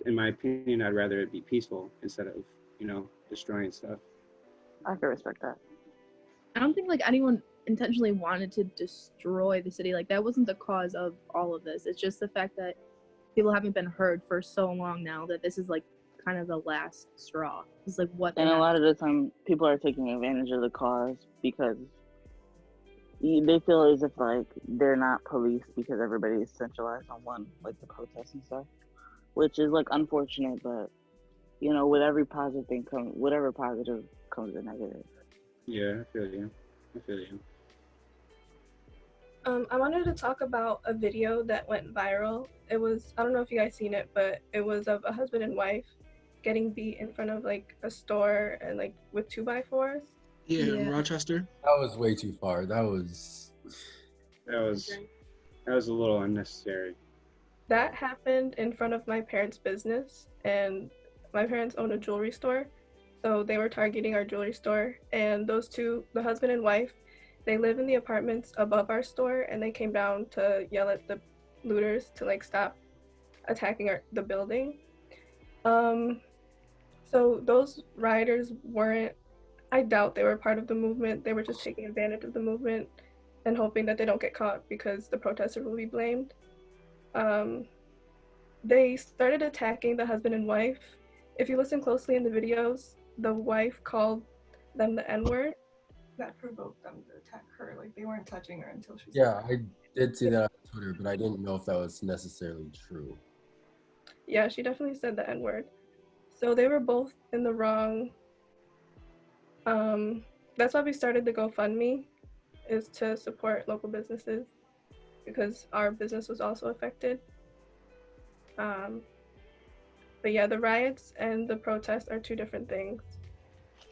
in my opinion, I'd rather it be peaceful instead of, destroying stuff. I can respect that. I don't think like anyone intentionally wanted to destroy the city. Like that wasn't the cause of all of this. It's just the fact that people haven't been heard for so long now that this is like kind of the last straw. It's like what. And a lot of the time, people are taking advantage of the cause because they feel as if like they're not police because everybody is centralized on one, like the protests and stuff, which is like unfortunate. But with every positive thing whatever positive comes a negative. Yeah, I feel you. I wanted to talk about a video that went viral. It was, I don't know if you guys seen it, but it was of a husband and wife getting beat in front of like a store and like with 2x4s. Yeah, in Rochester. That was way too far. That was a little unnecessary. That happened in front of my parents' business, and my parents own a jewelry store. So they were targeting our jewelry store, and those two, the husband and wife, they live in the apartments above our store, and they came down to yell at the looters to like stop attacking the building. So those rioters I doubt they were part of the movement. They were just taking advantage of the movement and hoping that they don't get caught because the protesters will be blamed. They started attacking the husband and wife. If you listen closely in the videos, the wife called them the N-word. That provoked them to attack her. Like they weren't touching her until she Yeah, I did see that on Twitter, but I didn't know if that was necessarily true. Yeah, she definitely said the N-word. So they were both in the wrong. That's why we started the GoFundMe, is to support local businesses because our business was also affected. But yeah, the riots and the protests are two different things,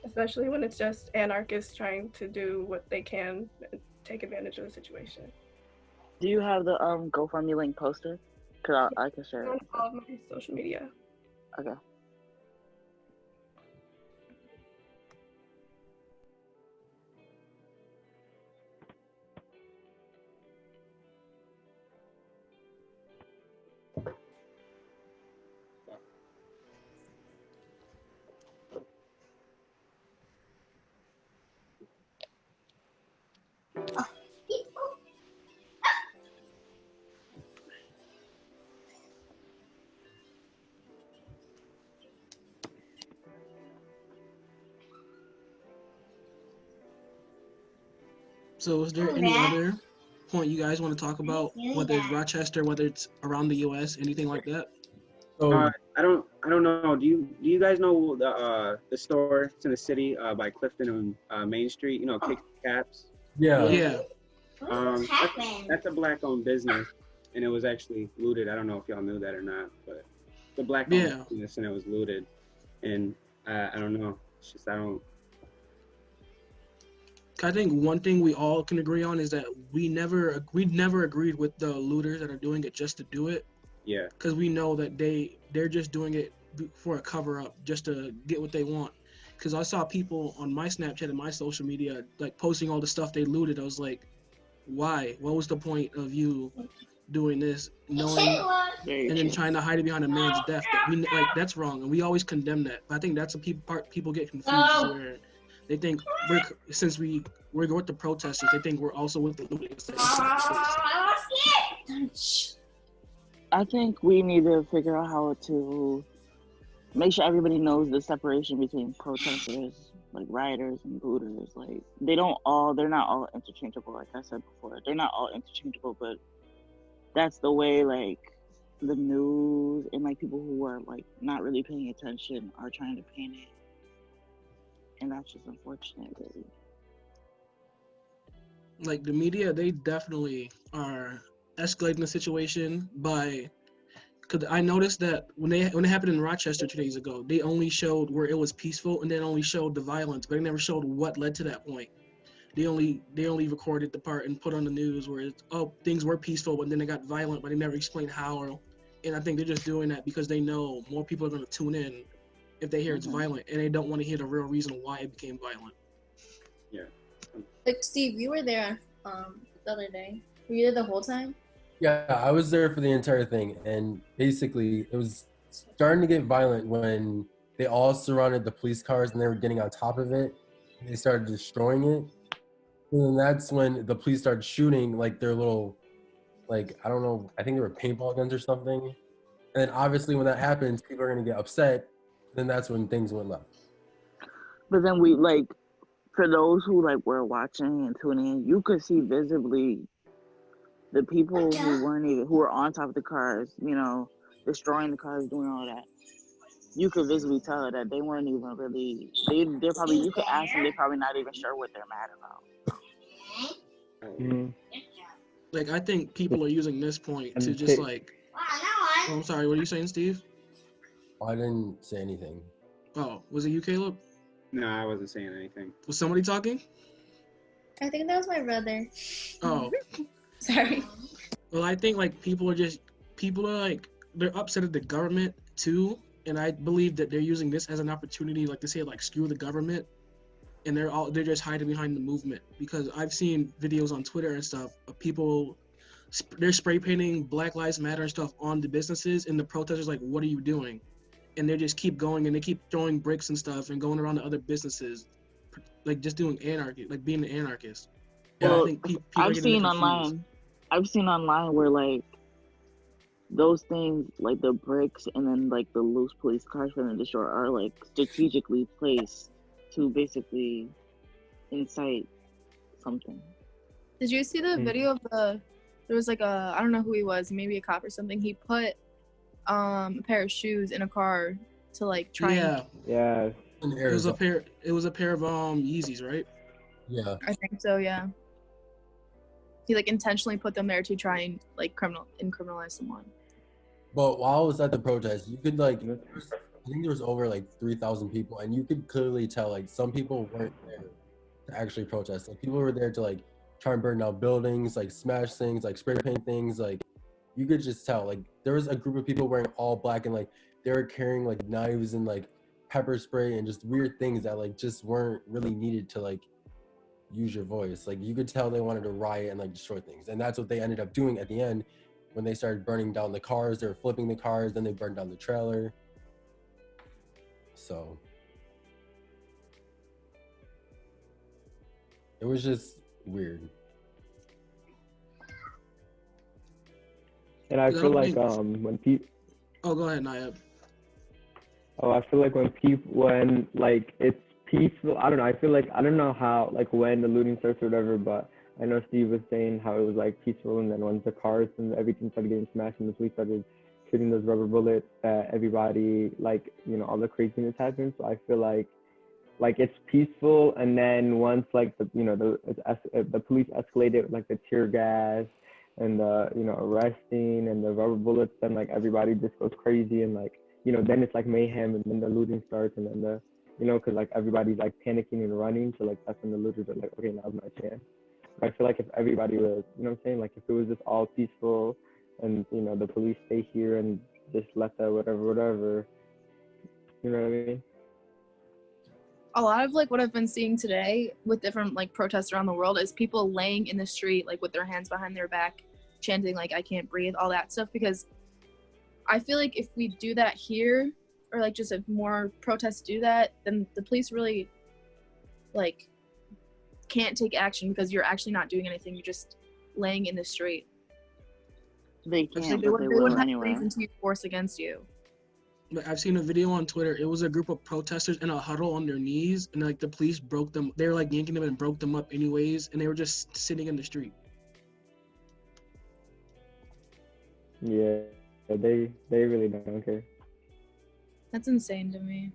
especially when it's just anarchists trying to do what they can and take advantage of the situation. Do you have the GoFundMe link posted? Cause I can share it. On all of my social media. Okay. So is there any other point you guys want to talk about, whether it's Rochester, whether it's around the US, anything like that? So I don't know. Do you guys know the store? It's in the city by Clifton and Main Street. Kicks and Caps. Yeah. That's a black-owned business, and it was actually looted. I don't know if y'all knew that or not, but the black-owned business, and it was looted. And I don't know. It's just I think one thing we all can agree on is that we never agreed with the looters that are doing it just to do it. Yeah. Because we know that they're just doing it for a cover up, just to get what they want. Because I saw people on my Snapchat and my social media like posting all the stuff they looted. I was like, why? What was the point of you doing this, knowing and then trying to hide it behind a man's death? That's wrong, and we always condemn that. But I think that's the part people get confused where they think since we're with the protesters, they think we're also with the looters. I think we need to figure out how to make sure everybody knows the separation between protesters, like rioters and looters. Like they're not all interchangeable. Like I said before, they're not all interchangeable, but that's the way like the news and like people who are like not really paying attention are trying to paint it. And that's just unfortunate, really. Like the media, they definitely are escalating the situation because I noticed that when it happened in Rochester 2 days ago, they only showed where it was peaceful and then only showed the violence, but they never showed what led to that point. They only recorded the part and put on the news where things were peaceful, but then they got violent, but they never explained how. And I think they're just doing that because they know more people are going to tune in if they hear it's violent, and they don't want to hear the real reason why it became violent. Yeah. Like Steve, you were there the other day. Were you there the whole time? yeah, I was there for the entire thing, and basically it was starting to get violent when they all surrounded the police cars and they were getting on top of it. And they started destroying it. And then that's when the police started shooting like their little, like, I don't know, I think they were paintball guns or something. And then obviously when that happens, people are going to get upset. Then that's when things went left. But then we like, for those who like were watching and tuning in, you could see visibly the people who were on top of the cars, you know, destroying the cars, doing all that. You could visibly tell that they weren't even really. They're probably. You could ask them. They're probably not even sure what they're mad about. Mm-hmm. Like, I think people are using this point to just like. Oh, I'm sorry. What are you saying, Steve? I didn't say anything. Oh, was it you, Caleb? No, I wasn't saying anything. Was somebody talking? I think that was my brother. Oh. Sorry. Well, I think like people are like, they're upset at the government too, and I believe that they're using this as an opportunity, like to say like screw the government, and they're just hiding behind the movement, because I've seen videos on Twitter and stuff of people, they're spray painting Black Lives Matter and stuff on the businesses, and the protesters like, what are you doing? And they just keep going, and they keep throwing bricks and stuff and going around to other businesses, like just doing anarchy, like being an anarchist. Well, I think people I've seen online where like those things, like the bricks and then like the loose police cars from the shore, are like strategically placed to basically incite something. Did you see the video of there was like I don't know who he was, maybe a cop or something. He put a pair of shoes in a car to like try. Yeah. It was a pair of Yeezys, right? Yeah. I think so. Yeah. He like intentionally put them there to try and like criminalize someone. But while I was at the protest, you could like, I think there was over like 3,000 people, and you could clearly tell like some people weren't there to actually protest. Like people were there to like try and burn down buildings, like smash things, like spray paint things. Like you could just tell like there was a group of people wearing all black, and like they were carrying like knives and like pepper spray and just weird things that like just weren't really needed to like use your voice. Like you could tell they wanted to riot and like destroy things, and that's what they ended up doing at the end when they started burning down the cars. They were flipping the cars, then they burned down the trailer. So it was just weird. And I feel like when people. Oh, go ahead, Nayab. Oh, I feel like when like it's peaceful. I don't know. I feel like I don't know how like when the looting starts or whatever, but I know Steve was saying how it was like peaceful, and then once the cars and everything started getting smashed and the police started shooting those rubber bullets, that everybody like, you know, all the craziness happened. So I feel like it's peaceful, and then once like the, you know, the police escalated with like the tear gas and the, you know, arresting and the rubber bullets, then like everybody just goes crazy, and like, you know, then it's like mayhem, and then the looting starts, and then the, you know, because like everybody's like panicking and running, so like that's when the looters are like, okay, now's my chance. I feel like if everybody was, you know what I'm saying, like if it was just all peaceful and, you know, the police stay here and just let that whatever, you know what I mean? A lot of like what I've been seeing today with different like protests around the world is people laying in the street like with their hands behind their back, chanting like I can't breathe, all that stuff, because I feel like if we do that here, or like just if more protests do that, then the police really like can't take action because you're actually not doing anything. You're just laying in the street. They can't, like, they wouldn't have reason to use force against you. I've seen a video on Twitter. It was a group of protesters in a huddle on their knees, and like the police broke them. They were like yanking them and broke them up anyways, and they were just sitting in the street. Yeah, they really don't care. That's insane to me.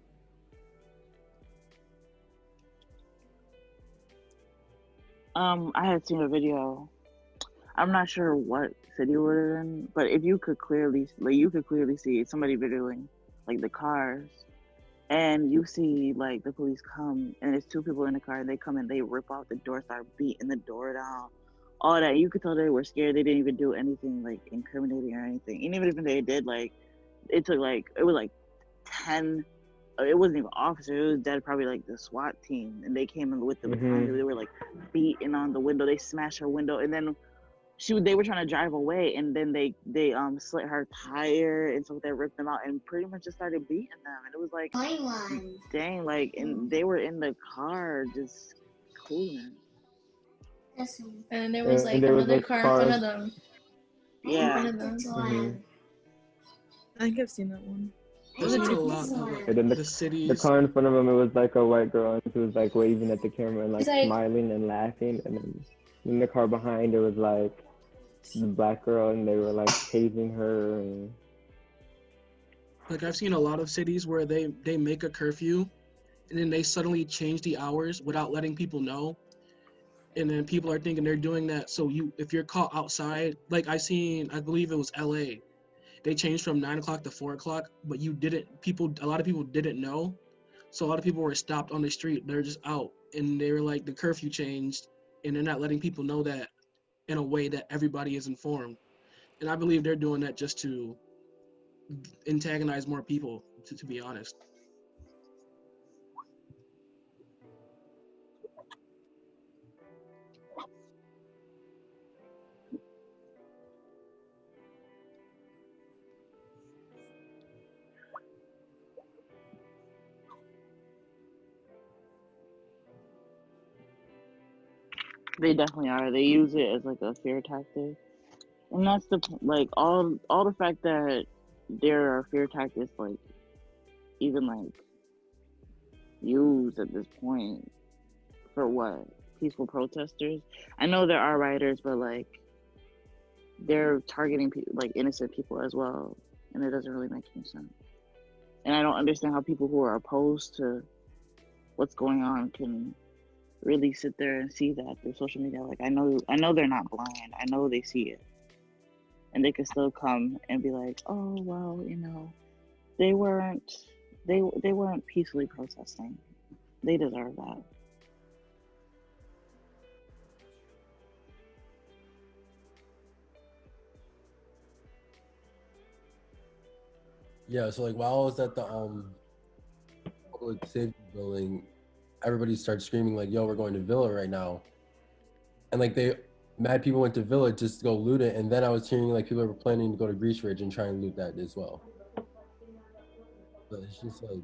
I had seen a video. I'm not sure what city it was in, but if you could clearly see somebody videoing like the cars, and you see like the police come, and there's two people in the car, and they come and they rip out the door, start beating the door down, all that. You could tell they were scared. They didn't even do anything like incriminating or anything. And even if they did, like it took like, it was like 10. It wasn't even officers. It was dead, probably like the SWAT team, and they came in with them behind. They were like beating on the window. They smashed her window, and then they were trying to drive away, and then they slit her tire, and so they ripped them out and pretty much just started beating them, and it was like, dang, like, and they were in the car just cooling. And there was like another car in front of them. Yeah. I think I've seen that one. There's a lot of And then the cities. The car in front of him, it was like a white girl, and she was like waving at the camera and like smiling and laughing, and then in the car behind, it was like the black girl, and they were like tasing her. And... Like I've seen a lot of cities where they make a curfew, and then they suddenly change the hours without letting people know, and then people are thinking they're doing that. So if you're caught outside, like I believe it was L.A. They changed from 9 o'clock to 4 o'clock, but a lot of people didn't know. So a lot of people were stopped on the street. They're just out, and they were like, the curfew changed, and they're not letting people know that in a way that everybody is informed. And I believe they're doing that just to antagonize more people, to be honest. They definitely are. They use it as like a fear tactic, and that's like all the fact that there are fear tactics like even like used at this point for what peaceful protesters. I know there are rioters, but like they're targeting like innocent people as well, and it doesn't really make any sense. And I don't understand how people who are opposed to what's going on can really sit there and see that through social media. Like I know they're not blind. I know they see it, and they can still come and be like, oh well, they weren't peacefully protesting. They deserve that. Yeah, so like while I was at the public safety building, everybody started screaming like, yo, we're going to Villa right now. And like mad people went to Villa just to go loot it, and then I was hearing like people were planning to go to Grease Ridge and try and loot that as well. But it's just like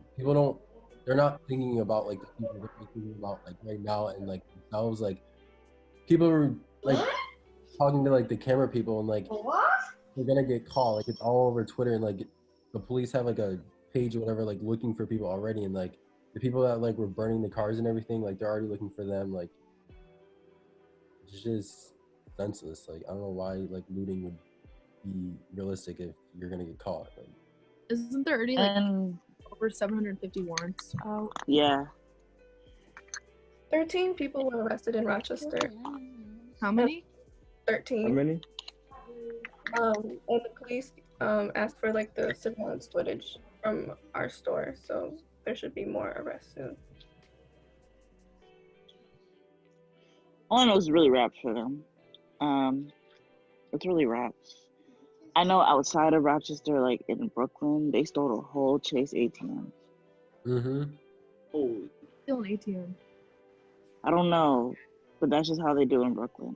they're not thinking about like the people that they're thinking about like right now, and like themselves. Like people were like talking to like the camera people, and like they're gonna get caught. Like it's all over Twitter, and like the police have like a page or whatever, like looking for people already, and like the people that like were burning the cars and everything, like they're already looking for them. Like it's just senseless. Like I don't know why like looting would be realistic if you're gonna get caught. Like, isn't there already like over 750 warrants out? Yeah. 13 people were arrested in Rochester. How many? 13. How many? And the police asked for like the surveillance footage from our store, so there should be more arrests soon. All I know is really raps for them. It's really raps. I know outside of Rochester, like in Brooklyn, they stole a whole Chase ATM. mm-hmm. Oh, Still an ATM. I don't know, but that's just how they do in Brooklyn.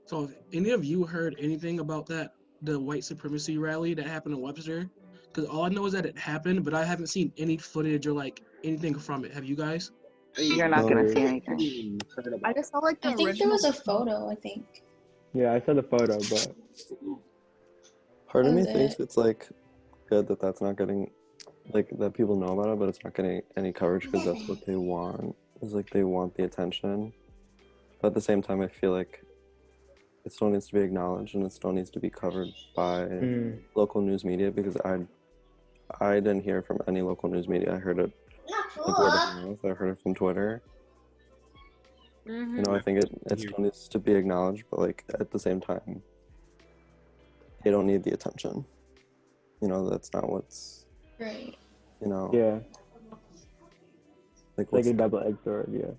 So have any of you heard anything about the white supremacy rally that happened in Webster? Because all I know is that it happened, but I haven't seen any footage or like anything from it. Have you guys? You're not gonna see anything. I just saw like the I think there was a photo, I think. Yeah, I saw the photo, but part of me thinks it's like good that that's not getting, like, that people know about it, but it's not getting any coverage because that's what they want. Is like they want the attention. But at the same time, I feel like it still needs to be acknowledged and it still needs to be covered by local news media, because I didn't hear from any local news media. I heard it like word of mouth. I heard it from Twitter. You know, I think it still needs to be acknowledged, but like at the same time, they don't need the attention. You know, that's not what's right. You know. Yeah. Like a double-edged sword. Yeah.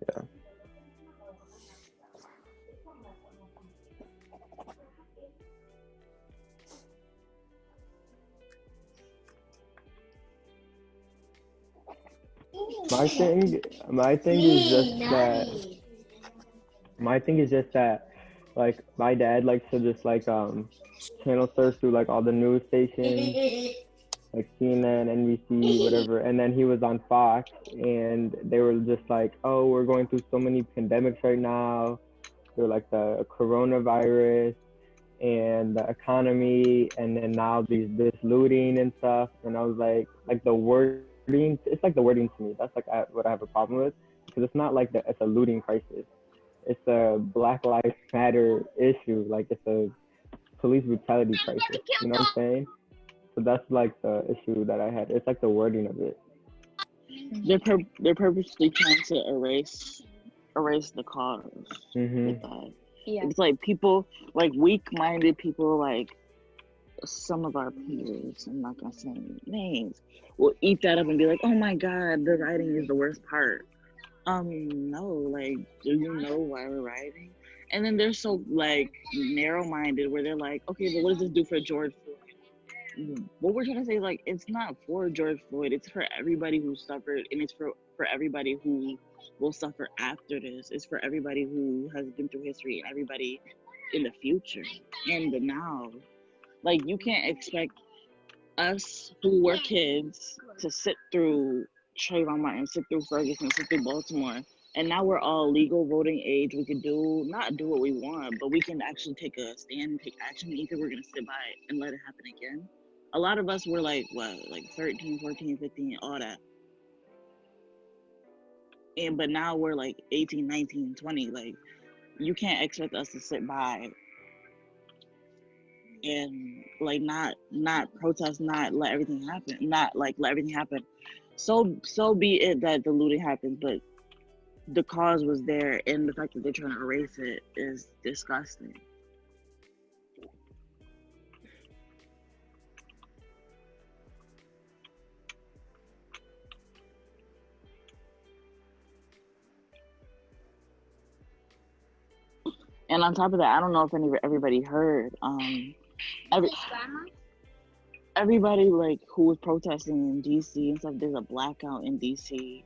Yeah. my thing is just that my thing is just that like my dad likes to just like channel surf through like all the news stations like CNN, NBC, whatever. And then he was on Fox, and they were just like, "Oh, we're going through so many pandemics right now. They're like the coronavirus and the economy, and then now this looting and stuff." And I was like the wording, it's like the wording to me. That's like what I have a problem with, because it's not like it's a looting crisis. It's a Black Lives Matter issue. Like it's a police brutality crisis. You know what I'm saying? So that's like the issue that I had. It's like the wording of it. They're purposely trying to erase the cause with that. Yeah. It's like people, like weak-minded people, like some of our peers, I'm not gonna say any names, will eat that up and be like, "Oh my God, the writing is the worst part." No, like, do you know why we're writing? And then they're so like narrow-minded where they're like, "Okay, but what does this do for George Floyd?" What we're trying to say is like, it's not for George Floyd, it's for everybody who suffered, and it's for everybody who will suffer after this. It's for everybody who has been through history and everybody in the future and the now. Like, you can't expect us who were kids to sit through Trayvon Martin, sit through Ferguson, sit through Baltimore, and now we're all legal voting age. We can not do what we want, but we can actually take a stand and take action. Either we're gonna sit by it and let it happen again. A lot of us were like, what, like 13, 14, 15, all that. But now we're like 18, 19, 20. Like, you can't expect us to sit by and like not protest, not let everything happen, not like let everything happen. So be it that the looting happened, but the cause was there, and the fact that they're trying to erase it is disgusting. And on top of that, I don't know if everybody heard, everybody like who was protesting in DC and stuff, there's a blackout in DC.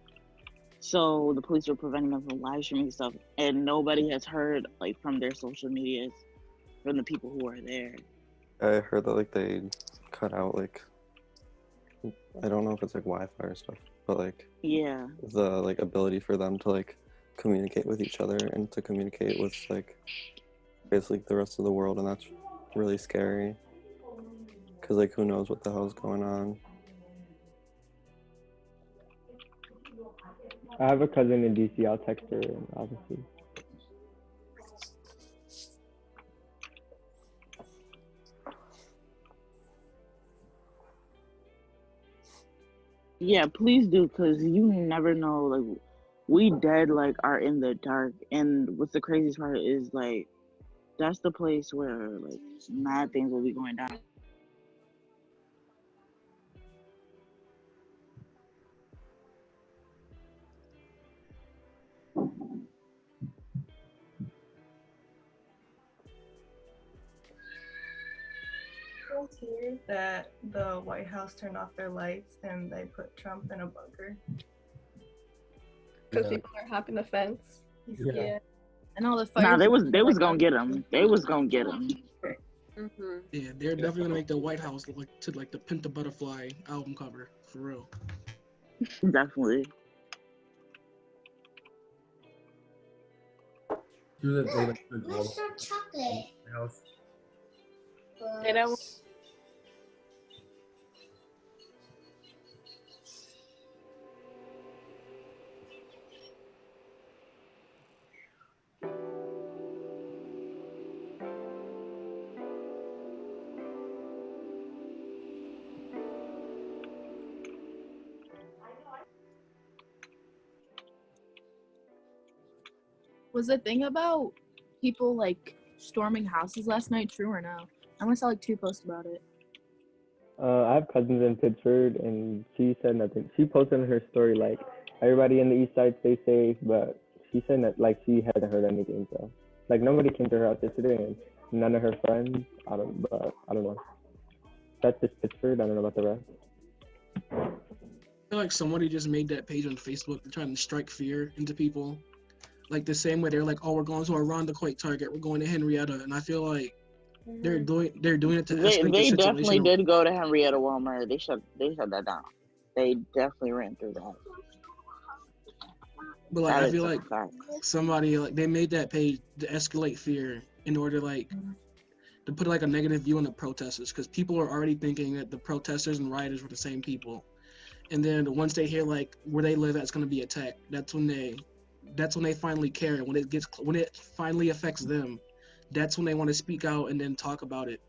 So the police were preventing them from live streaming stuff, and nobody has heard like from their social medias from the people who are there. I heard that like they cut out like, I don't know if it's like Wi-Fi or stuff, but like yeah, the like ability for them to like communicate with each other and to communicate with like basically the rest of the world, and that's really scary because like who knows what the hell's going on. I have a cousin in DC. I'll text her and obviously. Yeah, please do, because you never know. Like, we dead like are in the dark, and what's the craziest part is like that's the place where like mad things will be going down. It's weird that the White House turned off their lights and they put Trump in a bunker because people are hopping the fence. Yeah. And all the fires. Nah, they was gonna like get him. They was gonna get him. Yeah, they're definitely gonna make the White House look like the Pimp the Butterfly album cover for real. Definitely. What's your chocolate? They don't. Was the thing about people like storming houses last night true or no? I only saw like 2 posts about it. I have cousins in Pittsburgh, and she said nothing. She posted in her story like, everybody in the East Side stay safe, but she said that like she hadn't heard anything. So like nobody came to her house yesterday, and none of her friends. I don't know. That's just Pittsburgh. I don't know about the rest. feel like somebody just made that page on Facebook to try and strike fear into people. Like the same way they're like, oh, we're going to a Ronda Quake Target, we're going to Henrietta, and I feel like they're doing it to escalate the They definitely situation. did go to Henrietta Walmart. They shut that down. They definitely ran through that. But like, I feel like somebody like they made that page to escalate fear in order like to put like a negative view on the protesters, because people are already thinking that the protesters and rioters were the same people, and then once they hear like where they live that's going to be attacked, that's when they finally care. When it finally affects them, that's when they want to speak out and then talk about it.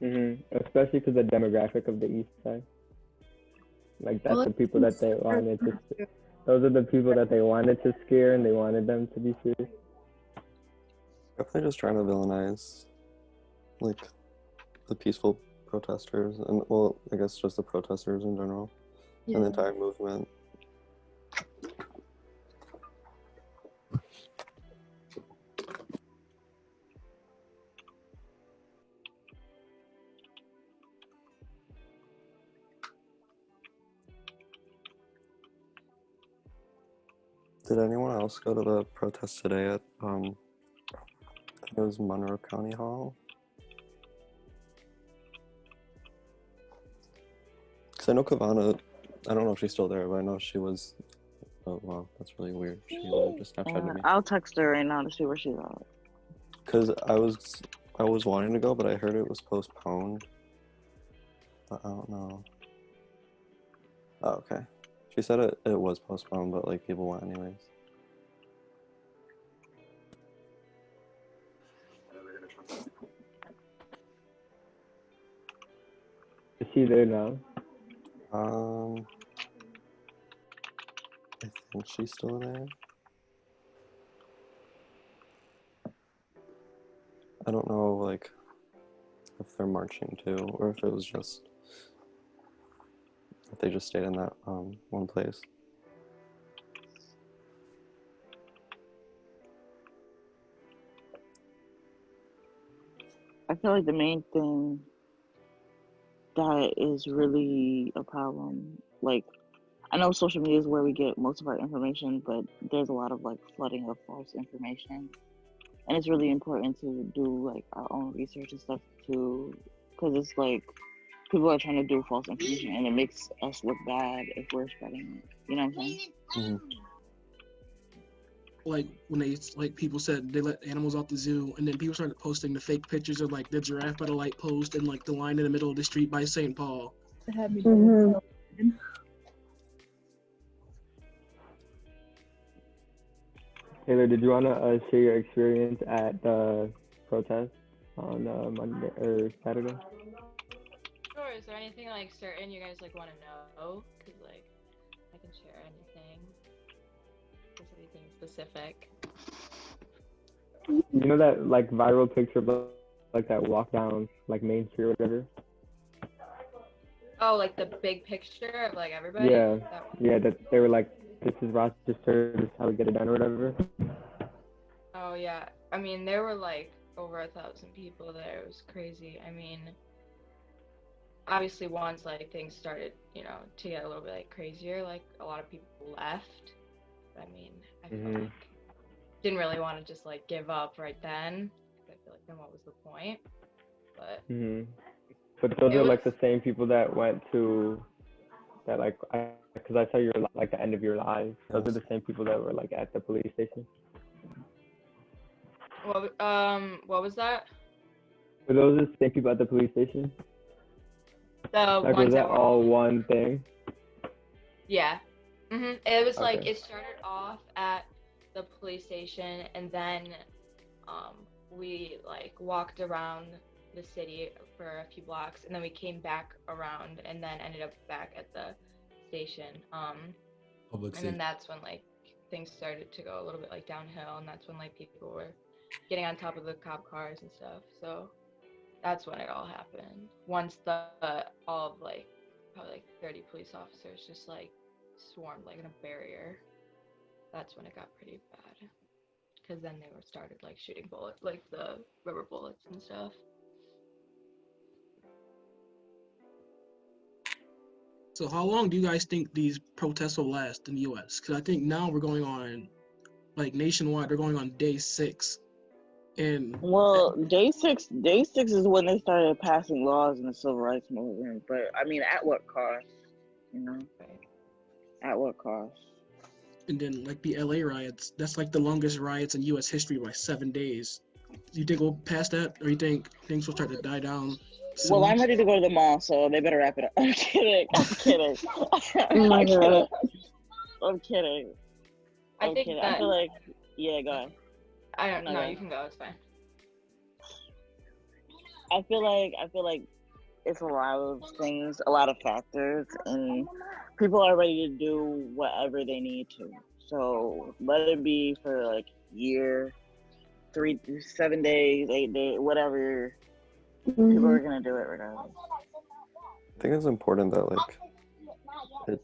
Especially because the demographic of the East Side, like that's the people that they wanted to. Those are the people that they wanted to scare, and they wanted them to be feared. Definitely just trying to villainize, like, the peaceful protesters, and well, I guess just the protesters in general, and the entire movement. Did anyone else go to the protest today at, I think it was Monroe County Hall? Because I know Kavana, I don't know if she's still there, but I know she was, oh wow, that's really weird. She just Snapchatted me. I'll text her right now to see where she's at. Because I was wanting to go, but I heard it was postponed. But I don't know. Oh, okay. She said it was postponed, but like people went anyways. Is she there now? I think she's still there. I don't know, like, if they're marching too, or if it was just, if they just stayed in that one place. I feel like the main thing that is really a problem, like, I know social media is where we get most of our information, but there's a lot of like flooding of false information, and it's really important to do like our own research and stuff too, because it's like people are trying to do false information, and it makes us look bad if we're spreading it. You know what I'm saying? Like when people said they let animals out the zoo, and then people started posting the fake pictures of like the giraffe by the light post and like the line in the middle of the street by St. Paul. It had me Taylor, did you want to share your experience at the protest on Monday or Saturday? Sure. Is there anything like certain you guys like want to know? Because like I can share anything. If there's anything specific. You know that like viral picture of like that walk down like Main Street or whatever? Oh, like the big picture of like everybody? Yeah. Yeah, that they were like, this is Rochester, this is how we get it done or whatever. Oh yeah. I mean, there were like over 1,000 people there. It was crazy. I mean, obviously once like things started, you know, to get a little bit like crazier, like a lot of people left. I mean, I feel like didn't really want to just like give up right then. I feel like then what was the point? But But those are like the same people that went to that like because I saw your like the end of your live. Those are the same people that were like at the police station. what was that? Were those the same people at the police station? The like ones was that all one thing? Yeah. It was like it started off at the police station, and then we like walked around the city for a few blocks, and then we came back around and then ended up back at the station. And then that's when like things started to go a little bit like downhill, and that's when like people were getting on top of the cop cars and stuff. So that's when it all happened. Once all of like probably like 30 police officers just like swarmed like in a barrier, that's when it got pretty bad. Because then they started like shooting bullets, like the rubber bullets and stuff. So how long do you guys think these protests will last in the U.S.? Because I think now we're going on, like nationwide, they're going on day 6. And well, day six is when they started passing laws in the civil rights movement. But I mean, at what cost? You know, at what cost? And then like the LA riots, that's like the longest riots in U.S. history by 7 days. Do you think we'll pass that, or you think things will start to die down soon? Well, I'm ready to go to the mall, so they better wrap it up. I'm kidding. I'm kidding. Oh my god. I'm kidding. I think that I feel like, yeah, go ahead. I don't know. You can go. It's fine. I feel like it's a lot of things, a lot of factors, and people are ready to do whatever they need to. So let it be for like year, 7 days, 8 days, whatever. People are gonna do it regardless. I think it's important that like it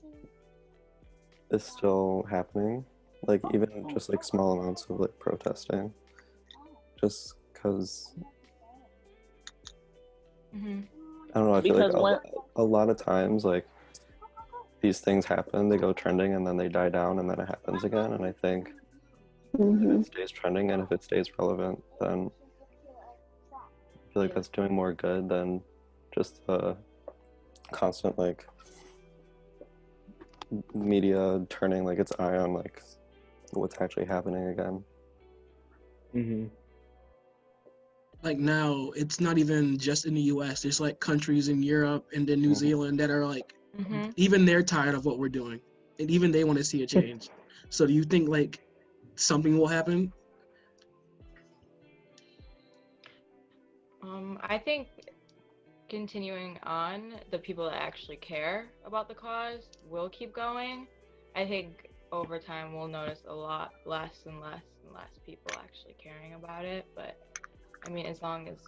is still happening, like even just like small amounts of like protesting, just because I don't know. I feel like a lot of times like these things happen, they go trending and then they die down and then it happens again. And I think if it stays trending and if it stays relevant, then I feel like that's doing more good than just the constant like media turning like its eye on like what's actually happening again. Like now, it's not even just in the U.S. There's like countries in Europe and then New Zealand that are like, even they're tired of what we're doing, and even they want to see a change. So do you think like something will happen? I think continuing on, the people that actually care about the cause will keep going. I think over time we'll notice a lot less and less and less people actually caring about it. But I mean, as long as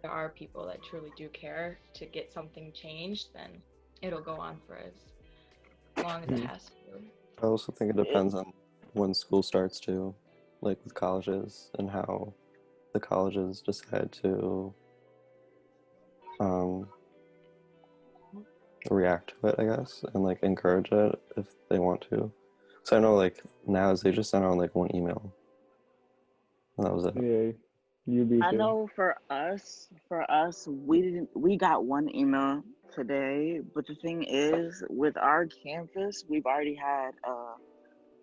there are people that truly do care to get something changed, then it'll go on for as long as it has to. I also think it depends on when school starts too, like with colleges and how the colleges decide to react to it, I guess, and like encourage it if they want to. So I know like now they just sent out like one email, and that was it. Yeah, I know for us, we got one email today, but the thing is, with our campus, we've already had a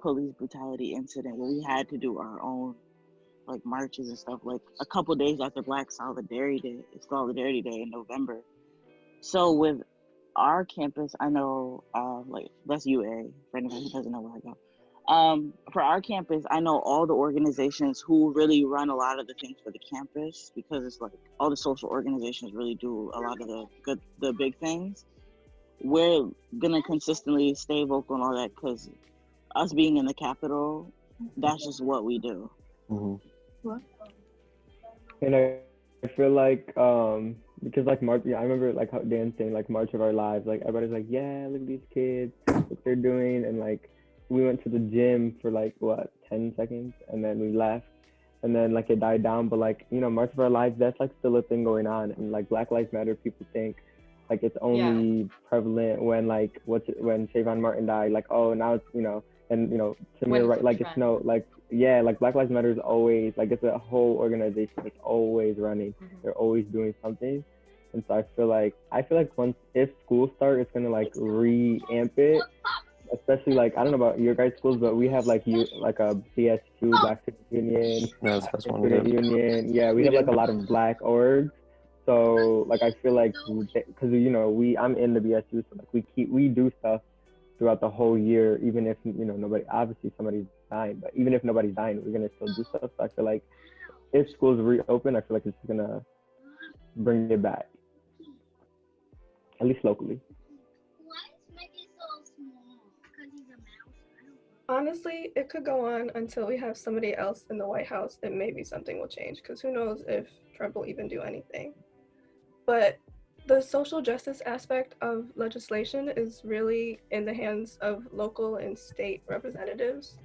police brutality incident where we had to do our own like marches and stuff, like a couple days after Black Solidarity Day in November. So with our campus, I know, like that's UA for anybody who doesn't know where I go. For our campus, I know all the organizations who really run a lot of the things for the campus, because it's like all the social organizations really do a lot of the big things. We're gonna consistently stay vocal and all that, because us being in the Capitol, that's just what we do. What? And I feel like because like March, I remember like how Dan saying like March of Our Lives, like everybody's like, yeah, look at these kids, what they're doing, and like we went to the gym for like 10 seconds and then we left, and then like it died down. But like, you know, March of Our Lives, that's like still a thing going on. And like Black Lives Matter, people think like it's only prevalent when like when Trayvon Martin died, like, oh, now it's, you know, and you know, Samir, right, like it's no, like, yeah, like Black Lives Matter is always like, it's a whole organization that's always running. They're always doing something. And so I feel like once, if school start, it's gonna like re-amp it. Especially like, I don't know about your guys' schools, but we have like a BSU, Black Student Union, Student Union. Yeah, we have like a lot of Black orgs. So like I feel like, because you know, I'm in the BSU, so like we do stuff throughout the whole year, even if, you know, obviously somebody's dying, but even if nobody's dying, we're gonna still do stuff. So I feel like if schools reopen, I feel like it's gonna bring it back, at least locally. Honestly, it could go on until we have somebody else in the White House, and maybe something will change, because who knows if Trump will even do anything. But the social justice aspect of legislation is really in the hands of local and state representatives.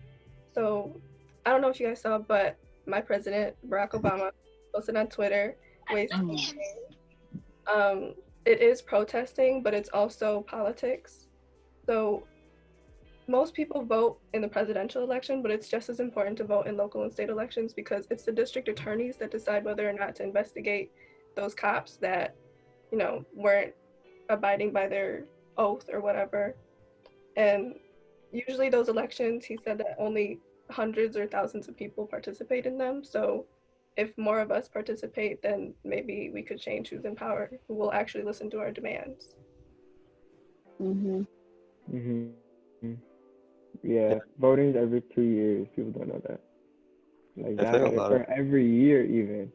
So I don't know if you guys saw, but my president, Barack Obama, posted on Twitter it is protesting, but it's also politics. So most people vote in the presidential election, but it's just as important to vote in local and state elections because it's the district attorneys that decide whether or not to investigate those cops that, you know, weren't abiding by their oath or whatever. And usually those elections, he said that only hundreds or thousands of people participate in them. So if more of us participate, then maybe we could change who's in power, who will actually listen to our demands. Yeah, voting's every 2 years. People don't know that. Like I that, feel like a lot for of, every year even.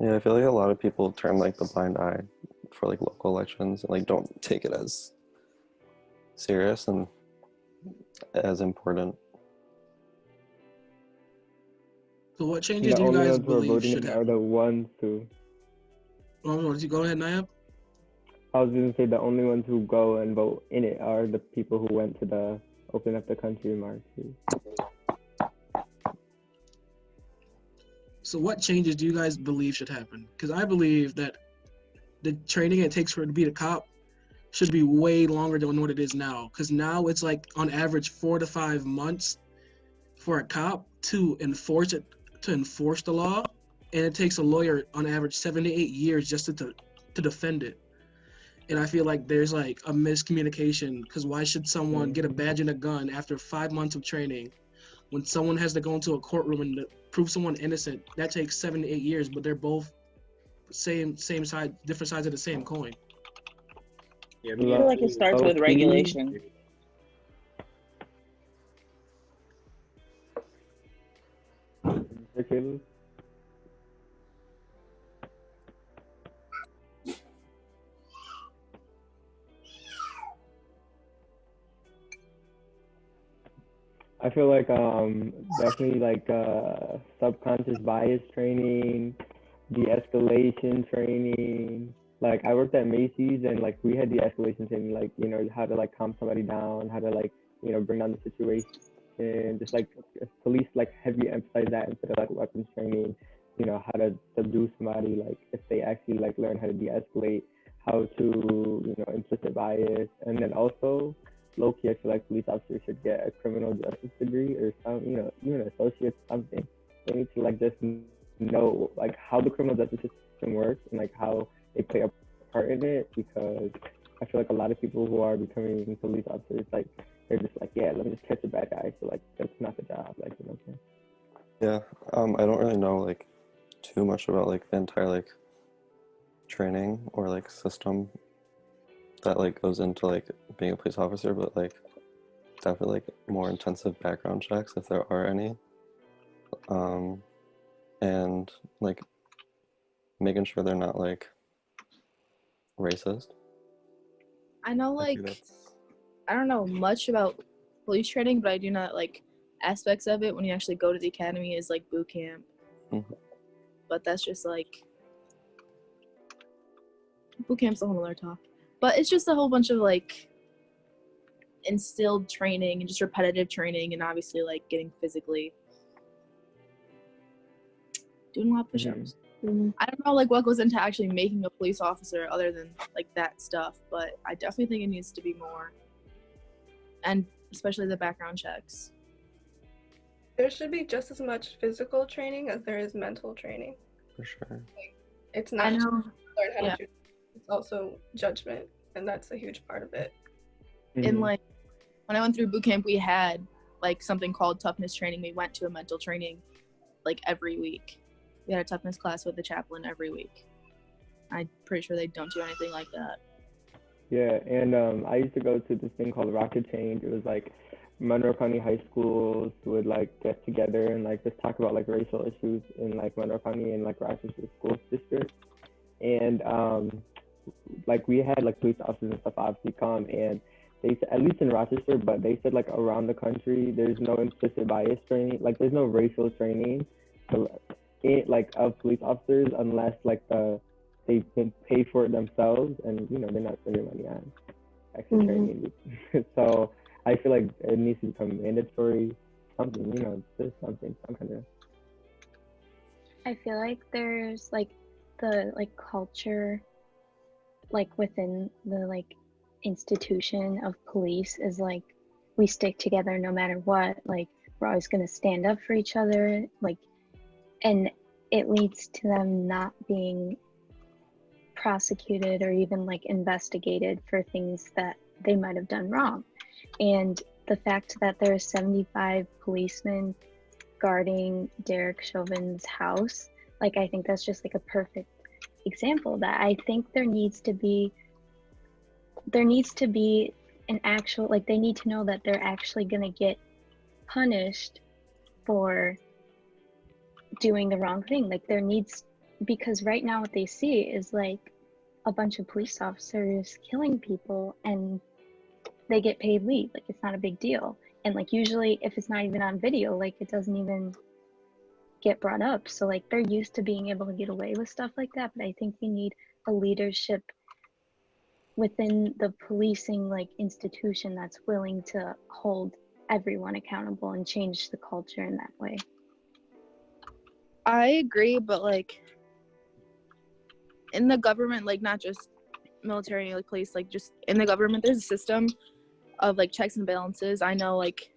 yeah, I feel like a lot of people turn like the blind eye for like local elections and like don't take it as serious and as important. So what changes The do you only guys ones who are believe voting should are happen? the ones who. Did you go ahead, Nayab? I was going to say the only ones who go and vote in it are the people who went to the Open Up the Country marches. So what changes do you guys believe should happen? Because I believe that the training it takes for to be a cop should be way longer than what it is now. Because now it's like on average 4 to 5 months for a cop to enforce the law, and it takes a lawyer on average 7 to 8 years just to defend it. And I feel like there's like a miscommunication because why should someone get a badge and a gun after 5 months of training when someone has to go into a courtroom and prove someone innocent? That takes 7 to 8 years, but they're both same side, different sides of the same coin. Yeah, I feel like it starts with regulation. I feel like definitely like subconscious bias training, de-escalation training. Like I worked at Macy's and like we had de-escalation training, like, you know, how to like calm somebody down, how to like, you know, bring down the situation. And just like police like heavy emphasize that instead of like weapons training, you know, how to subdue somebody, like if they actually like learn how to de-escalate, how to, you know, implicit bias. And then also low-key, I feel like police officers should get a criminal justice degree or some, you know, even an associate something. They need to like just know like how the criminal justice system works and like how they play a part in it, because I feel like a lot of people who are becoming police officers, like they're just like, yeah, let me just catch a bad guy. So like that's not the job, like, you know what I'm saying? Yeah, I don't really know like too much about like the entire like training or like system that like goes into like being a police officer, but like definitely like more intensive background checks if there are any, and like making sure they're not like racist. I know, like, I don't know much about police training, but I do know like aspects of it when you actually go to the academy is like boot camp. But that's just like boot camp's a whole other talk. But it's just a whole bunch of like instilled training and just repetitive training, and obviously like getting physically doing a lot of push-ups. I don't know like what goes into actually making a police officer other than like that stuff, but I definitely think it needs to be more, and especially the background checks. There should be just as much physical training as there is mental training. For sure. Like, it's not just learn how to do it, it's also judgment, and that's a huge part of it. And like when I went through boot camp, we had like something called toughness training. We went to a mental training like every week. We had a toughness class with the chaplain every week. I'm pretty sure they don't do anything like that. Yeah, and I used to go to this thing called Rocket Change. It was like Monroe County high schools would like get together and like just talk about like racial issues in like Monroe County and like Rochester school district. And like we had like police officers and stuff obviously come, and they said, at least in Rochester, but they said like around the country there's no implicit bias training, like there's no racial training like of police officers unless like they can pay for it themselves, and you know they're not spending money on extra training. So I feel like it needs to become mandatory, something, you know, just something, some kind of. I feel like there's like the like culture like within the like institution of police is like we stick together no matter what, like we're always going to stand up for each other, like, and it leads to them not being prosecuted or even like investigated for things that they might have done wrong. And the fact that there are 75 policemen guarding Derek Chauvin's house, like I think that's just like a perfect example that I think there needs to be an actual, like they need to know that they're actually going to get punished for doing the wrong thing. Like there needs, because right now what they see is like a bunch of police officers killing people and they get paid leave, like it's not a big deal. And like usually if it's not even on video, like it doesn't even get brought up. So like they're used to being able to get away with stuff like that, but I think we need a leadership within the policing like institution that's willing to hold everyone accountable and change the culture in that way. I agree, but like in the government, like not just military, like police, like just in the government, there's a system of like checks and balances. I know, like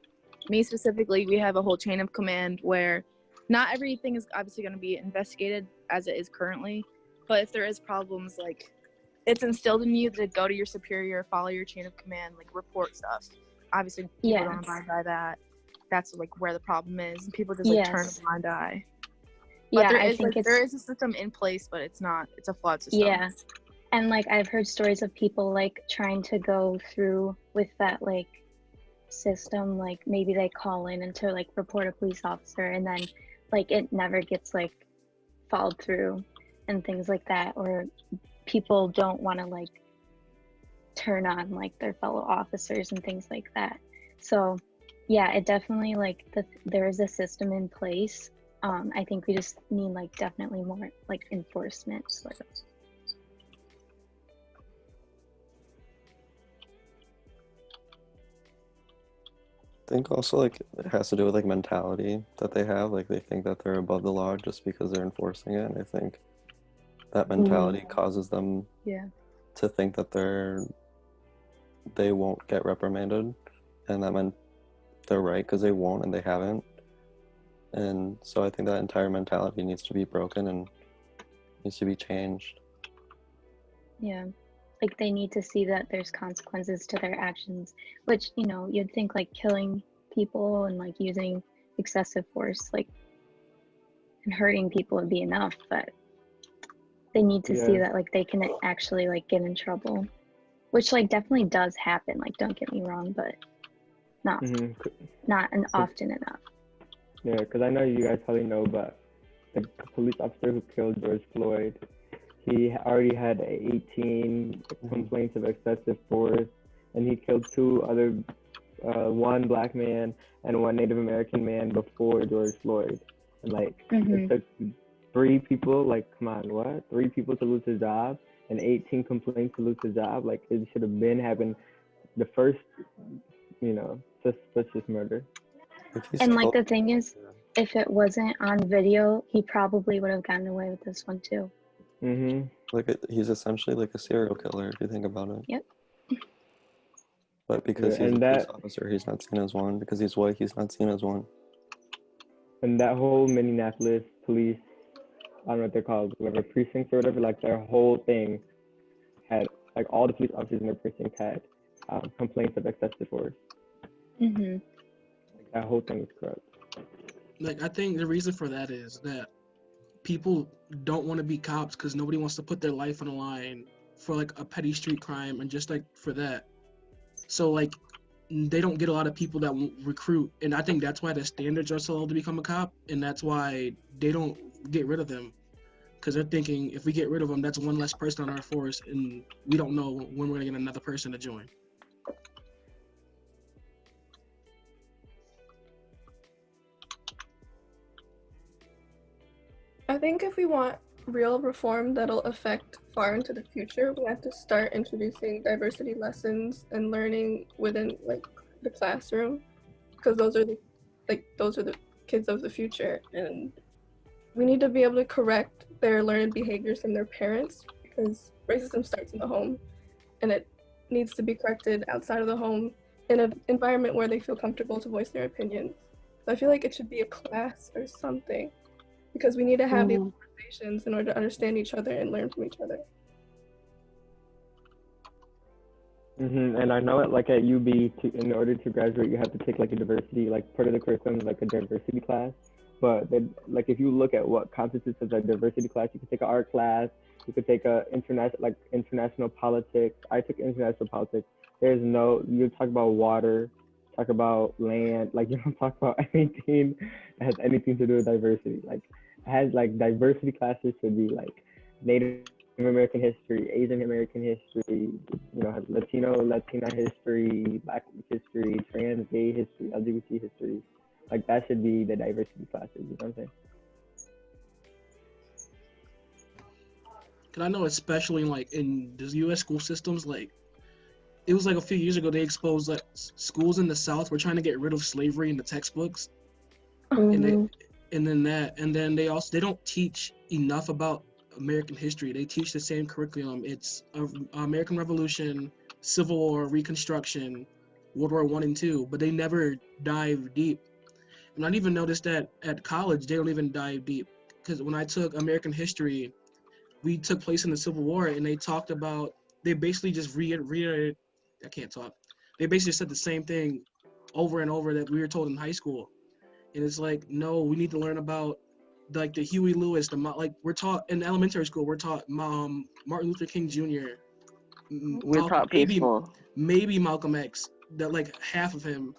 me specifically, we have a whole chain of command where not everything is obviously going to be investigated as it is currently, but if there is problems, like it's instilled in you to go to your superior, follow your chain of command, like report stuff. Obviously, people don't abide by that. That's like where the problem is. And people just like turn a blind eye. But there is a system in place, but it's a flawed system. Yeah. And like I've heard stories of people like trying to go through with that like system, like maybe they call in and to like report a police officer and then like it never gets like followed through and things like that, or people don't want to like turn on like their fellow officers and things like that. So yeah, it definitely like there is a system in place. I think we just need like definitely more like enforcement sort of. I think also like it has to do with like mentality that they have. Like they think that they're above the law just because they're enforcing it. And I think that mentality causes them to think that they won't get reprimanded, and that meant they're right because they won't and they haven't. And so I think that entire mentality needs to be broken and needs to be changed. Yeah. Like they need to see that there's consequences to their actions, which, you know, you'd think like killing people and like using excessive force, like and hurting people would be enough, but they need to see that like they can actually like get in trouble, which like definitely does happen. Like, don't get me wrong, but not often enough. Yeah, because I know you guys probably know, but the police officer who killed George Floyd, he already had 18 complaints of excessive force, and he killed two other, one black man and one Native American man before George Floyd. And like, it took 3 people, like, come on, what? 3 people to lose his job and 18 complaints to lose his job? Like, it should have been happened the first, you know, suspicious murder. And like the thing is, if it wasn't on video, he probably would have gotten away with this one too. Like he's essentially like a serial killer if you think about it. Yep. But because he's a police officer, he's not seen as one. Because he's white, he's not seen as one. And that whole Minneapolis police, I don't know what they're called, whatever, precincts or whatever, like their whole thing had, like all the police officers in their precinct had complaints of excessive force. Like, that whole thing is corrupt. Like, I think the reason for that is that people don't want to be cops because nobody wants to put their life on the line for like a petty street crime and just like for that. So like they don't get a lot of people that won't recruit, and I think that's why the standards are so low to become a cop, and that's why they don't get rid of them, because they're thinking if we get rid of them, that's one less person on our force, and we don't know when we're gonna get another person to join. I think if we want real reform that'll affect far into the future, we have to start introducing diversity lessons and learning within like the classroom, because those are the kids of the future, and we need to be able to correct their learned behaviors from their parents, because racism starts in the home, and it needs to be corrected outside of the home in an environment where they feel comfortable to voice their opinions. So I feel like it should be a class or something, because we need to have these conversations in order to understand each other and learn from each other. And I know it, like at UB, in order to graduate, you have to take like a diversity, like part of the curriculum is like a diversity class. But then, like if you look at what constitutes as a diversity class, you could take an art class, you could take a international politics. I took international politics. You talk about water, talk about land, like you don't talk about anything that has anything to do with diversity. Like it has like diversity classes should be like Native American history, Asian American history, Latina history, Black history, trans, gay history, LGBT history. Like that should be the diversity classes, you know what I'm saying? Cause I know especially like in the U.S. school systems, like it was like a few years ago they exposed like schools in the South were trying to get rid of slavery in the textbooks, and then they don't teach enough about American history. They teach the same curriculum. It's American Revolution, Civil War, Reconstruction, World War I and II, but they never dive deep. And I even noticed that at college they don't even dive deep, because when I took American history, we took place in the Civil War, and they basically just I can't talk. They basically said the same thing over and over that we were told in high school. And it's like, no, we need to learn about like the Huey Lewis, we're taught in elementary school, we're taught Martin Luther King Jr. We're taught peaceful. Maybe Malcolm X, that like half of him,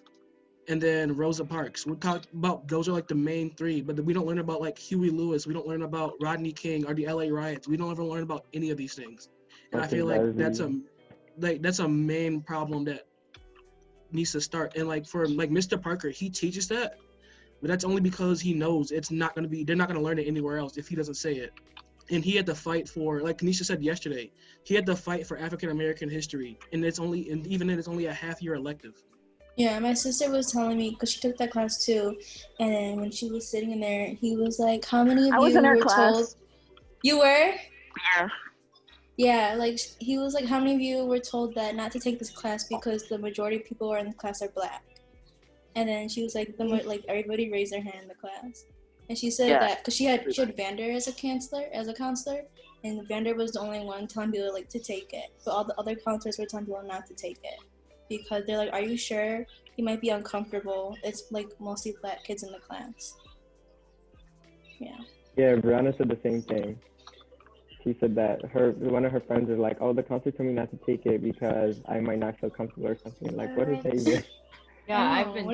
and then Rosa Parks. We're talking about those are like the main three, but we don't learn about like Huey Lewis. We don't learn about Rodney King or the LA riots. We don't ever learn about any of these things. And I feel like that's a main problem that needs to start. And like for like Mr. Parker, he teaches that, but that's only because he knows they're not gonna learn it anywhere else if he doesn't say it. And he had to fight for, like Kanisha said yesterday, he had to fight for African American history, and even then it's only a half-year elective. Yeah, my sister was telling me, because she took that class too, and then when she was sitting in there, he was like, how many of you were told? You were? Yeah. Yeah, like he was like, how many of you were told that not to take this class because the majority of people who are in the class are Black? And then she was like, everybody raised their hand in the class. And she said that because she had Vander as a counselor, and Vander was the only one telling people like to take it, but all the other counselors were telling people not to take it because they're like, are you sure? You might be uncomfortable. It's like mostly Black kids in the class. Yeah. Yeah, Brianna said the same thing. She said that one of her friends was like, oh, the counselor told me not to take it because I might not feel comfortable or something. Like, what is that even? Yeah, I've been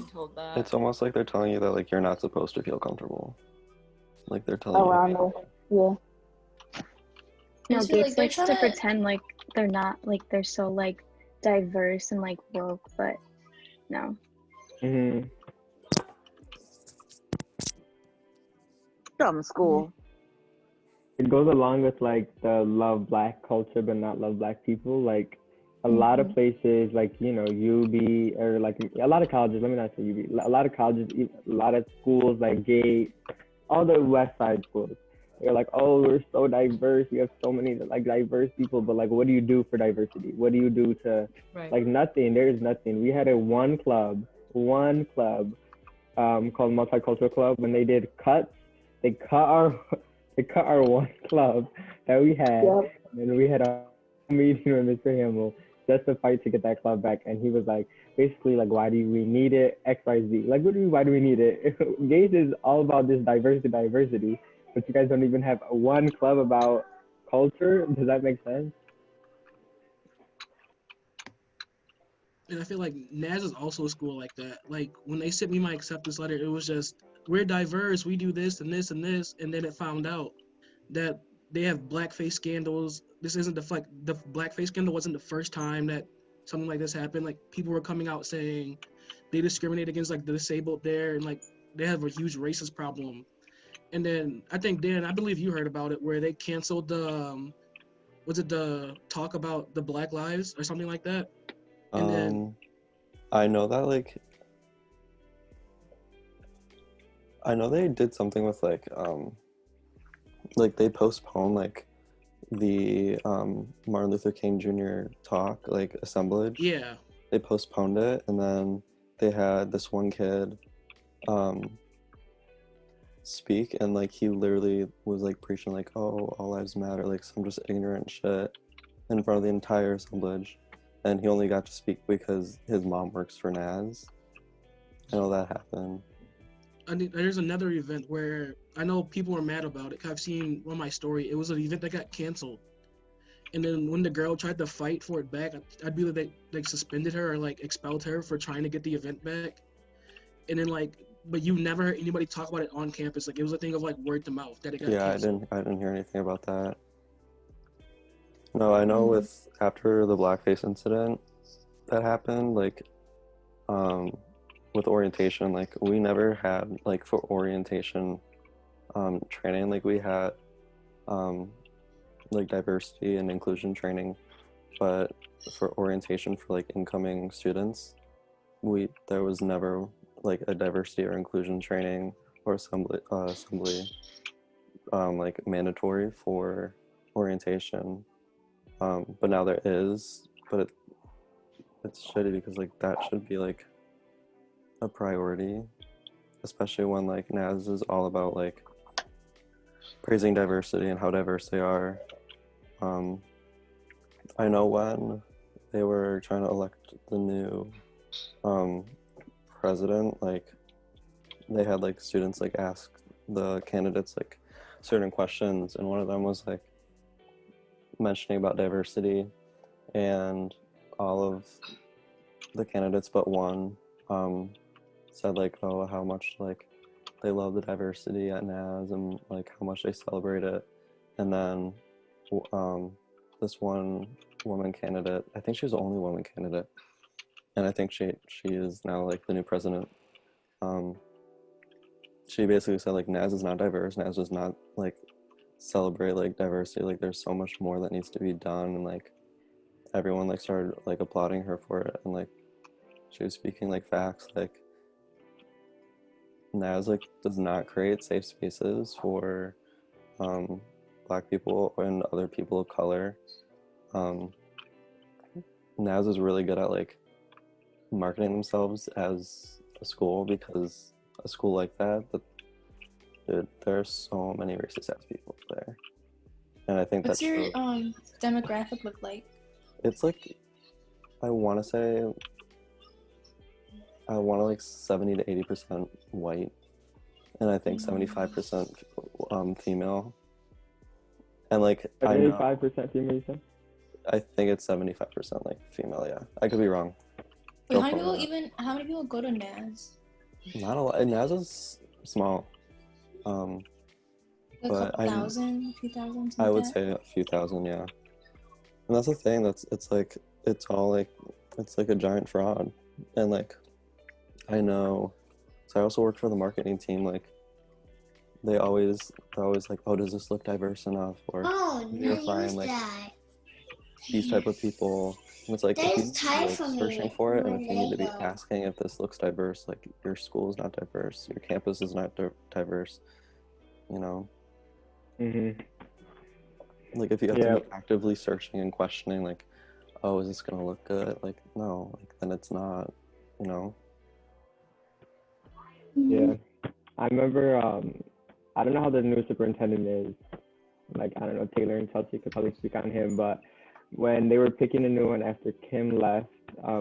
told that. It's almost like they're telling you that like you're not supposed to feel comfortable. Like they're telling you. I know. Yeah. No, Gates likes to pretend like they're not, like they're so like diverse and like woke, but no. From school. It goes along with like the love Black culture but not love Black people. Like a lot of places, like, you know, UB or like a lot of colleges, let me not say UB, a lot of colleges, a lot of schools like Gate, all the West Side schools, they're like, oh, we're so diverse, we have so many like diverse people, but like, what do you do for diversity? What do you do to, like, nothing, there is nothing. We had one club called Multicultural Club. When they did cuts, they cut our one club that we had, and we had a meeting with Mr. Hamill just to fight to get that club back. And he was like, basically like, why do we need it? X, Y, Z. Like, why do we need it? Gates is all about this diversity, but you guys don't even have one club about culture. Does that make sense? And I feel like NAS is also a school like that. Like when they sent me my acceptance letter, it was just, we're diverse, we do this and this and this, and then it found out that they have blackface scandals. This isn't the blackface scandal wasn't the first time that something like this happened. Like people were coming out saying they discriminate against like the disabled there, and like they have a huge racist problem. And then I think, Dan, I believe you heard about it, where they canceled the the talk about the Black Lives or something like that. And then I know that I know they did something with like they postponed like the Martin Luther King Jr. talk, like assemblage. Yeah. They postponed it, and then they had this one kid speak, and like he literally was like preaching like, oh, all lives matter, like some just ignorant shit in front of the entire assemblage, and he only got to speak because his mom works for NAS. I know that happened. There's another event where I know people are mad about it. I've seen on my story, it was an event that got canceled. And then when the girl tried to fight for it back, I believe they like suspended her or like expelled her for trying to get the event back. And then like, but you never heard anybody talk about it on campus. Like it was a thing of like word to mouth that it got canceled. I didn't hear anything about that. No, I know with after the blackface incident that happened, like with orientation, like we never had like for orientation training, like we had like diversity and inclusion training, but for orientation for like incoming students, there was never like a diversity or inclusion training or assembly like mandatory for orientation. But now there is, but it's shitty because like that should be like a priority, especially when like NAS is all about like praising diversity and how diverse they are. I know when they were trying to elect the new president, like they had like students like ask the candidates like certain questions, and one of them was like mentioning about diversity, and all of the candidates but one said like, oh, how much like they love the diversity at NAS and like how much they celebrate it. And then this one woman candidate, I think she was the only woman candidate, and I think she is now like the new president. She basically said like NAS is not diverse, NAS does not like celebrate like diversity, like there's so much more that needs to be done, and like everyone like started like applauding her for it, and like she was speaking like facts, like NAS like does not create safe spaces for Black people and other people of color. NAS is really good at like marketing themselves as a school, because a school like that, dude, there are so many racist ass people there, and I think what's your demographic look like? It's like I want to like 70 to 80% white, and I think 75% female. And like 75% female, you said? I think it's 75% like female. Yeah, I could be wrong. Wait, how many people go to NAS? Not a lot. NAS is small. A couple thousand, a few thousand. I would say a few thousand, yeah. And that's the thing. It's all like it's like a giant fraud, and like I know. So I also work for the marketing team. Like they're always like, oh, does this look diverse enough? Or you'll find like these type of people. And it's like if you like searching for it, and if you need to be asking if this looks diverse, like your school is not diverse, your campus is not diverse, you know. Like if you have to be actively searching and questioning, like, oh, is this gonna look good? Like, no, like then it's not, you know. Yeah, I remember. I don't know how the new superintendent is. Like, I don't know, Taylor and Chelsea could probably speak on him, but when they were picking a new one after Kim left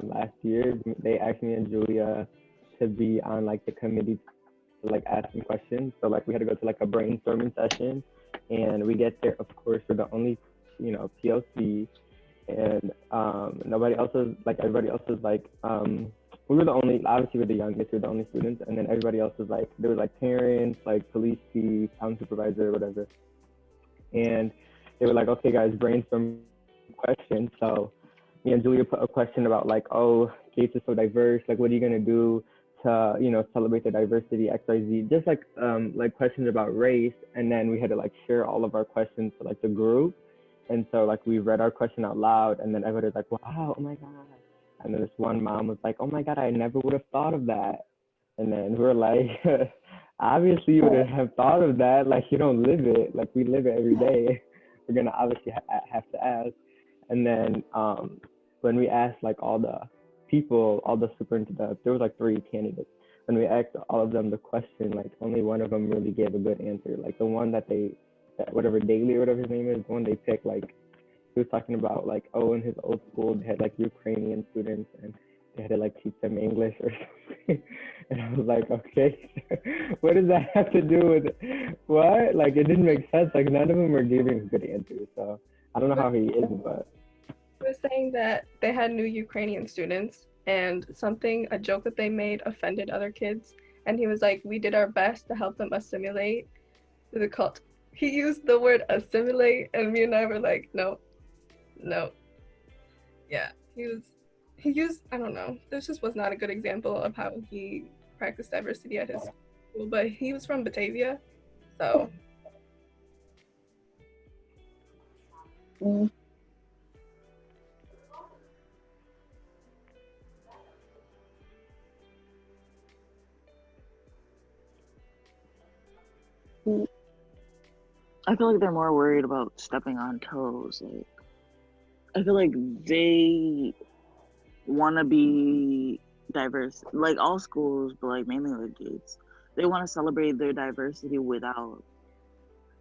last year, they asked me and Julia to be on like the committee to like ask some questions. So like we had to go to like a brainstorming session, and we get there, of course, we're the only, you know, PLC, and nobody else is like, everybody else is like, we were the only, obviously we're the youngest, we're the only students, and then everybody else was like, there was like parents, like police chief, town supervisor, whatever. And they were like, okay guys, brainstorm questions. So me and Julia put a question about like, oh, Gates is so diverse, like what are you gonna do to, you know, celebrate the diversity, XYZ, just like questions about race. And then we had to like share all of our questions to like the group. And so like we read our question out loud, and then everybody was like, wow, oh my God. And then this one mom was like, oh my God, I never would have thought of that. And then we were like, obviously you would have thought of that, like you don't live it, like we live it every day. we're gonna obviously have to ask. And then when we asked like all the people, all the superintendents, there was like 3 candidates. When we asked all of them the question, like only one of them really gave a good answer. Like the one that whatever Daly or whatever his name is, the one they picked, like he was talking about like, oh, in his old school they had like Ukrainian students and they had to like teach them English or something. And I was like, okay, what does that have to do with it? What? Like it didn't make sense. Like none of them were giving good answers. So I don't know how he is, but he was saying that they had new Ukrainian students and a joke that they made offended other kids. And he was like, we did our best to help them assimilate to the cult. He used the word assimilate and me and I were like, no. Yeah, he used, I don't know. This just was not a good example of how he practiced diversity at his school, but he was from Batavia, so. I feel like they're more worried about stepping on toes. Like, I feel like they want to be diverse, like all schools, but like mainly like Gates. They want to celebrate their diversity without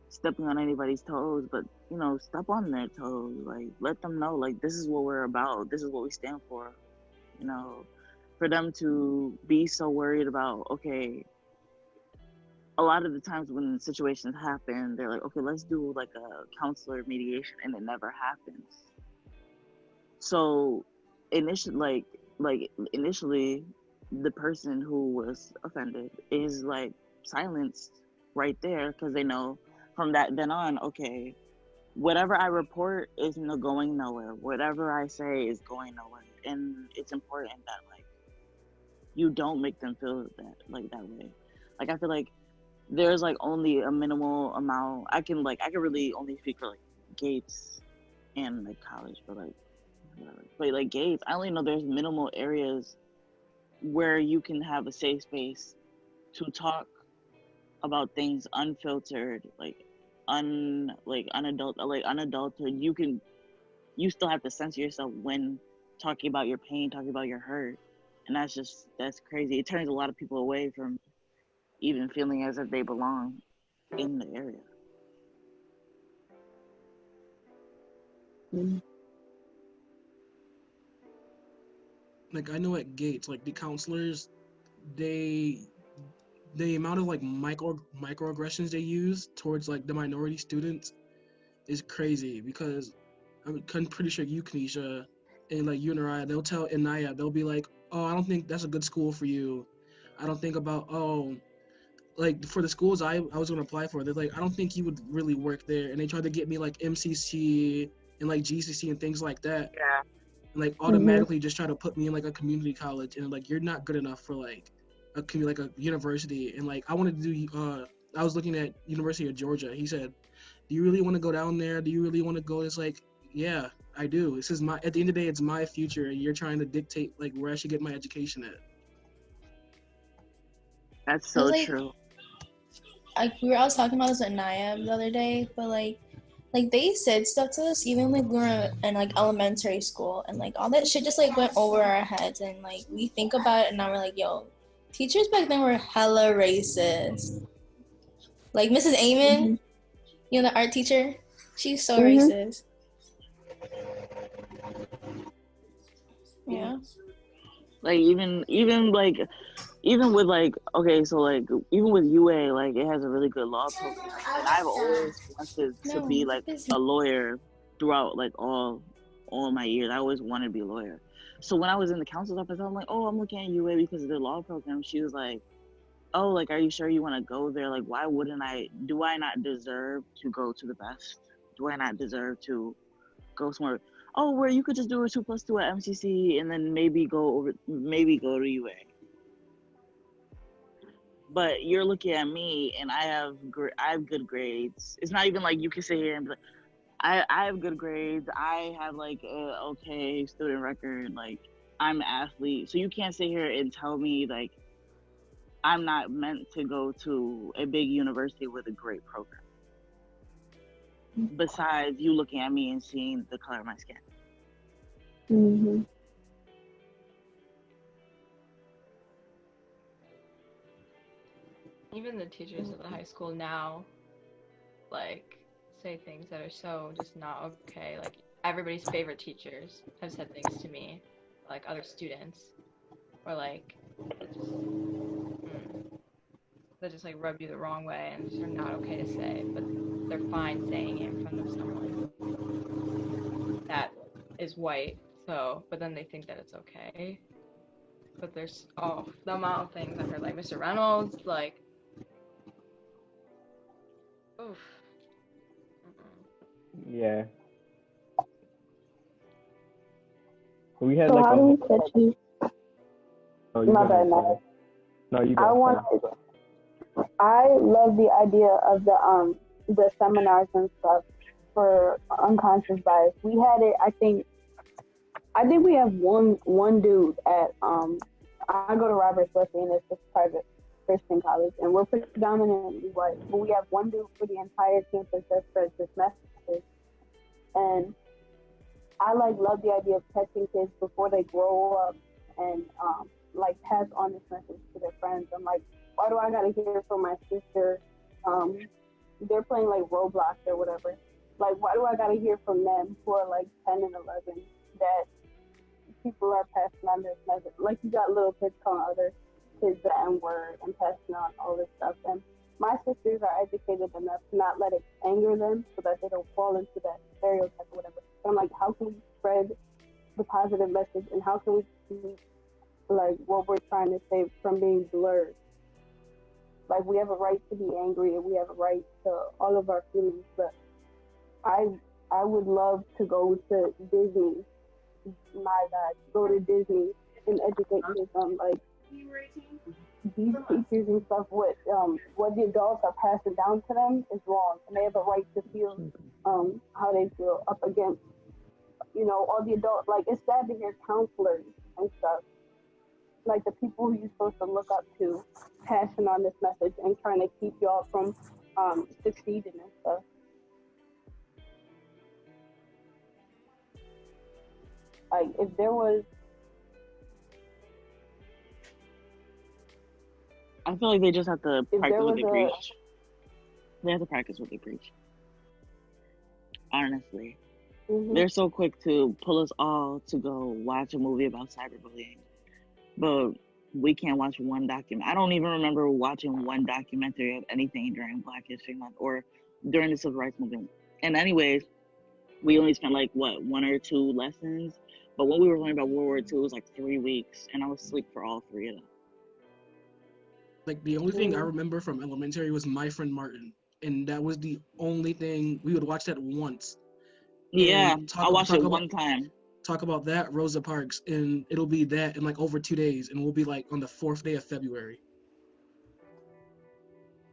stepping on anybody's toes, but you know, step on their toes. Like, let them know, like, this is what we're about. This is what we stand for. You know, for them to be so worried about, okay, a lot of the times when situations happen, they're like, okay, let's do like a counselor mediation, and it never happens. So initially, initially, the person who was offended is like silenced right there because they know from that then on, okay, whatever I report is going nowhere. Whatever I say is going nowhere, and it's important that like you don't make them feel that way. Like I feel like there's like only a minimal amount. I can really only speak for like Gates and like college, but like Gates, I only know there's minimal areas where you can have a safe space to talk about things unfiltered, unadulterated. You still have to censor yourself when talking about your pain, talking about your hurt, and that's crazy. It turns a lot of people away from even feeling as if they belong in the area. Like I know at Gates, like the counselors, the amount of like microaggressions they use towards like the minority students is crazy because I'm pretty sure you, Kanisha, and like you and Raya, they'll tell Anaya, they'll be like, oh, I don't think that's a good school for you. I don't think about, oh, like for the schools I was gonna apply for, they're like, I don't think you would really work there. And they tried to get me like MCC and like GCC and things like that. Yeah. And like automatically just try to put me in like a community college and like you're not good enough for like a university. And like I wanted to do I was looking at University of Georgia. He said, do you really want to go down there? Do you really want to go? It's like, yeah, I do. This is at the end of the day, it's my future, and you're trying to dictate like where I should get my education at. That's so true. I was talking about this with Naya the other day, but like they said stuff to us even like we were in like elementary school, and like all that shit just like went over our heads, and like we think about it and now we're like, yo, teachers back then were hella racist. Like Mrs. Amon, you know, the art teacher, she's so racist. Yeah. Like even with like, okay, so like even with UA, like it has a really good law program, and I've always wanted to be like a lawyer throughout like all my years. I always wanted to be a lawyer. So when I was in the counsel's office, I'm like, oh, I'm looking at UA because of their law program. She was like, oh, like, are you sure you want to go there? Like, why wouldn't I? Do I not deserve to go to the best? Do I not deserve to go somewhere? Oh, where you could just do a 2+2 at MCC and then maybe go to UA. But you're looking at me and I have good grades. It's not even like you can sit here and be like, I have good grades. I have like a okay student record. Like I'm an athlete. So you can't sit here and tell me like I'm not meant to go to a big university with a great program. besides you looking at me and seeing the color of my skin. Mhm. Even the teachers at the high school now, like, say things that are so just not okay. Like, everybody's favorite teachers have said things to me, like other students, or like, that just like rub you the wrong way and just are not okay to say, but they're fine saying it in front of someone that is white. So, but then they think that it's okay. But there's the amount of things I heard, like Mr. Reynolds, like, oof. Yeah. We had So like how a do we whole. catch you? Oh, you My go bad, ahead. my Sorry. bad. No, you I go. want. I love the idea of the seminars and stuff for unconscious bias. We had it. I think we have one dude at I go to Roberts Wesley and it's just private Christian college and we're predominantly white, but we have one dude for the entire campus that spreads this message. And I love the idea of catching kids before they grow up and like pass on this message to their friends. I'm like, why do I gotta hear from my sister? They're playing like Roblox or whatever. Like, why do I gotta hear from them who are like 10 and 11 that people are passing on this message? Like, you got little kids calling other kids the N-word and passing on all this stuff. And my sisters are educated enough to not let it anger them so that they don't fall into that stereotype or whatever. But I'm like, how can we spread the positive message and how can we keep like what we're trying to say from being blurred? Like, we have a right to be angry and we have a right to all of our feelings, but I would love to go to Disney. My God, go to Disney and educate kids on like these teachers and stuff. What the adults are passing down to them is wrong, and they have a right to feel how they feel up against all the adults. Like, it's sad to hear counselors and stuff, like the people who you're supposed to look up to, passing on this message and trying to keep y'all from succeeding and stuff. Like, if there was, I feel like they just have to practice what they preach. They have to practice what they preach. Honestly. Mm-hmm. They're so quick to pull us all to go watch a movie about cyberbullying. But we can't watch one document. I don't even remember watching one documentary of anything during Black History Month or during the Civil Rights Movement. And anyways, we only spent like, what, 1 or 2 lessons? But when we were learning about World War II, it was like 3 weeks. And I was asleep for all 3 of them. Like, the only thing I remember from elementary was My Friend Martin. And that was the only thing. We would watch that once. Yeah, I watched it one time. Talk about that, Rosa Parks, and it'll be that in like over 2 days, and we'll be like on the 4th day of February.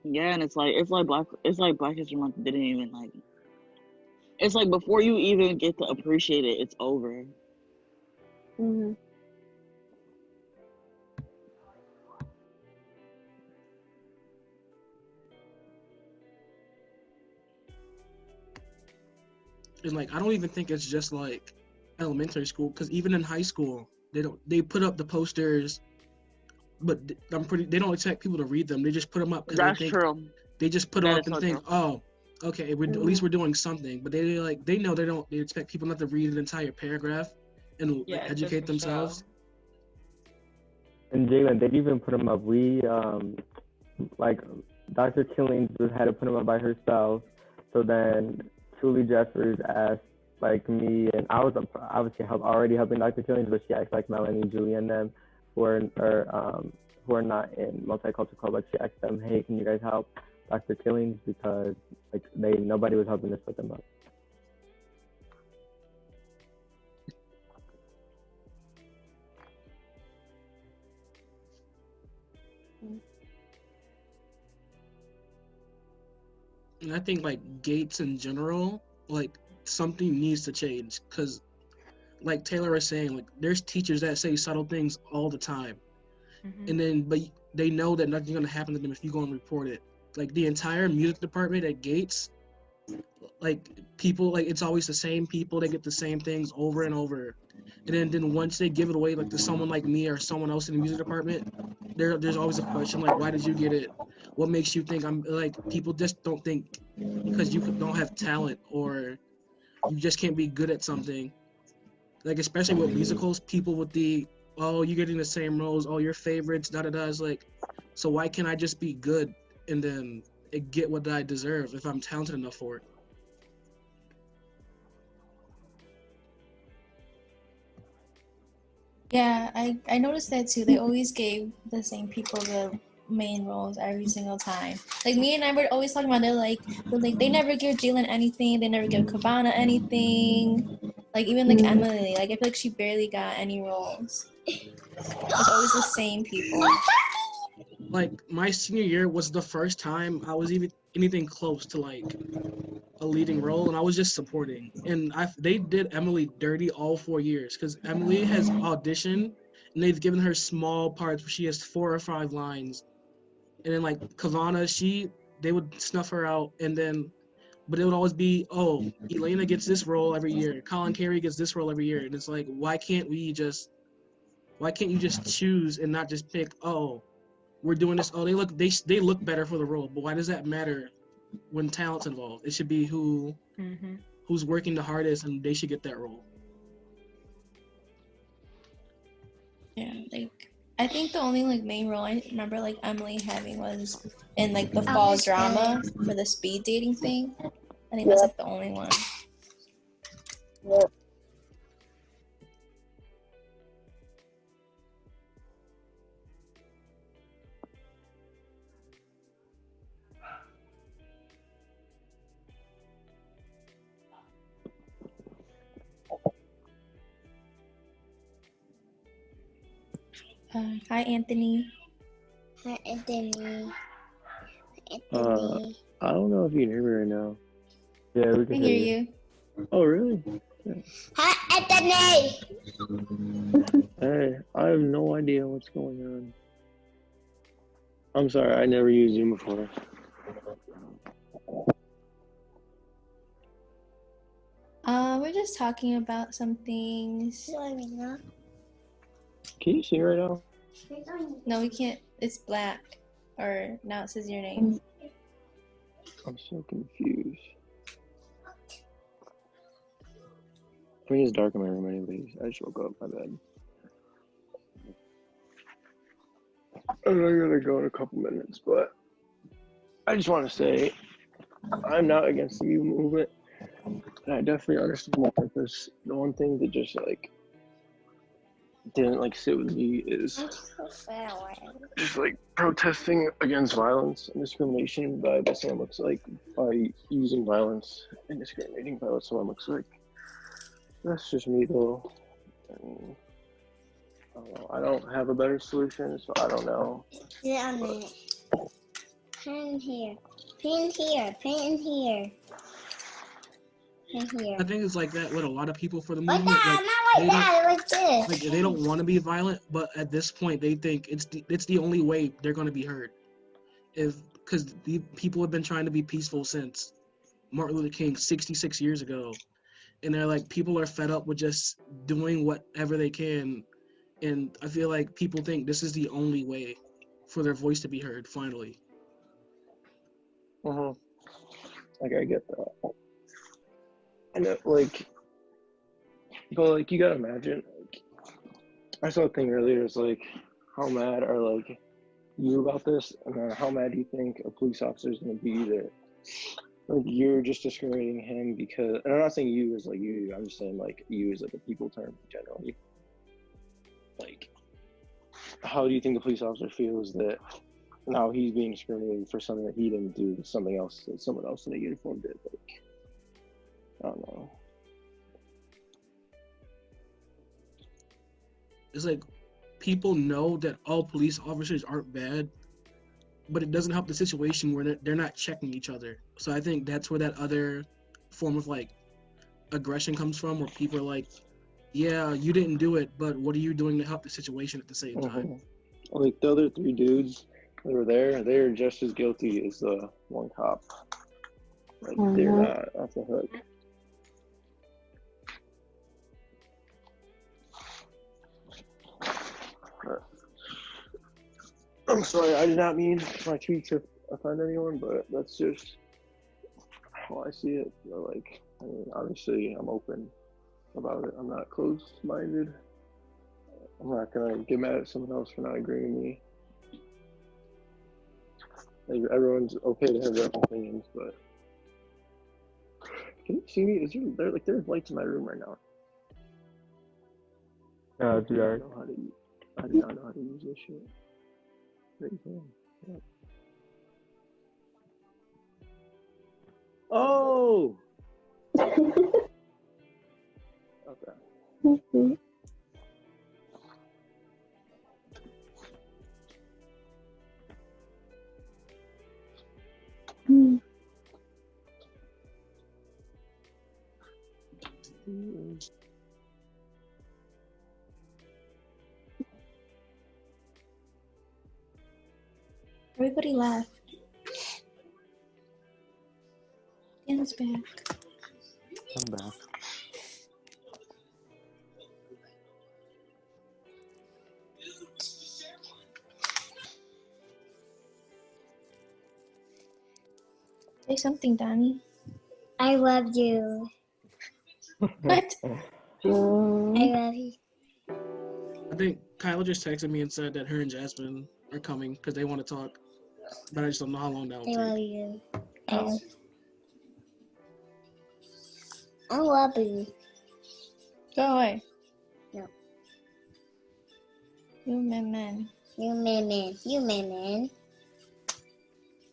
Yeah, and it's like Black History Month didn't even like. It's like before you even get to appreciate it, it's over. Mm-hmm. And like, I don't even think it's just like elementary school, because even in high school, they put up the posters, but they don't expect people to read them. They just put them up because that's true. They just put them up and think, oh, okay, at least we're doing something. But they expect people not to read an entire paragraph and educate themselves. And Jalen, they'd even put them up. We like Dr. Killings had to put them up by herself. So then Julie Jeffers asked like me, and I was obviously already helping Dr. Killings, but she asked like Melanie, Julie, and them who are not in Multicultural Club. Like, she asked them, hey, can you guys help Dr. Killings, because like nobody was helping us put them up. And I think like Gates in general, like something needs to change, because like Taylor was saying, like there's teachers that say subtle things all the time, and then but they know that nothing's gonna happen to them if you go and report it. Like the entire music department at Gates like people, like it's always the same people. They get the same things over and over, and then once they give it away, like to someone like me or someone else in the music department, there's always a question like, why did you get it? What makes you think I'm like? People just don't think because you don't have talent or you just can't be good at something. Like especially with musicals, people with the oh you're getting the same roles, oh your favorites, da da da. Is like, so why can't I just be good and then get what I deserve if I'm talented enough for it? Yeah, I noticed that too. They always gave the same people the main roles every single time. Like me and I were always talking about they never give Jalen anything. They never give Kavana anything. Like even like Emily, like I feel like she barely got any roles. It's always the same people. Like my senior year was the first time I was even anything close to like a leading role, and I was just supporting. And they did Emily dirty all 4 years because Emily has auditioned and they've given her small parts where she has 4 or 5 lines, and then like Kavana, they would snuff her out, and then but it would always be, oh, Elena gets this role every year, Colin Carey gets this role every year, and it's like why can't you just choose and not just pick, oh, we're doing this, oh they look better for the role, but why does that matter when talent's involved? It should be who's working the hardest, and they should get that role. Yeah, like I think the only like main role I remember like Emily having was in like the fall drama for the speed dating thing. I think that's like the only one. Yep. Hi, Anthony. Hi, Anthony. I don't know if you can hear me right now. Yeah, we can hear you. Oh, really? Yeah. Hi, Anthony. Hey, I have no idea what's going on. I'm sorry, I never used Zoom before. We're just talking about some things. Can you see right now? No, we can't. It's black. Or now it says your name. I'm so confused. I think it's dark in my room anyways. I just woke up, my bad. I'm gonna go in a couple minutes, but I just want to say I'm not against the youth movement, and I definitely understand my purpose. The one thing that just like didn't like sit with me is just like protesting against violence and discrimination by what someone looks like, by using violence and discriminating by what someone looks like. That's just me though. And I don't know. I don't have a better solution, so I don't know. Yeah, on it. Pin here. Pin here. Pin here. Pin here. I think it's like that with a lot of people for the Like movement. that, not like that, like this. Like they don't want to be violent, but at this point they think it's the only way they're going to be heard. Because the people have been trying to be peaceful since Martin Luther King 66 years ago. And they're like, people are fed up with just doing whatever they can. And I feel like people think this is the only way for their voice to be heard, finally. Like, I get that. I know, like, but, like, you gotta imagine, like, I saw a thing earlier, it's like, how mad are, like, you about this? And then how mad do you think a police officer is gonna be that, like, you're just discriminating him because, and I'm not saying you as, like, you, I'm just saying, like, you as, like, a people term generally. Like, how do you think the police officer feels that now he's being discriminated for something that he didn't do, something else that someone else in a uniform did? Like, I don't know. It's like people know that all police officers aren't bad, but it doesn't help the situation where they're not checking each other. So I think that's where that other form of like aggression comes from, where people are like, yeah, you didn't do it, but what are you doing to help the situation at the same time? Like the other 3 dudes that were there, they're just as guilty as the one cop. Like they're not off the hook. I'm sorry, I did not mean my tweet to offend anyone, but that's just how I see it. Like, I mean, obviously, I'm open about it. I'm not closed-minded. I'm not gonna get mad at someone else for not agreeing with me. Like, everyone's okay to have their own opinions, but can you see me? There's lights in my room right now. It's dark. I do not know how to use this shit. Yeah. Oh! Okay. Everybody left. Dan's back. I'm back. Say something, Danny. I love you. What? I love you. I think Kyla just texted me and said that her and Jasmine are coming because they want to talk, but I just don't know how long that will I take. love you. Oh. I love you. Go away. No. You man. You man. You man.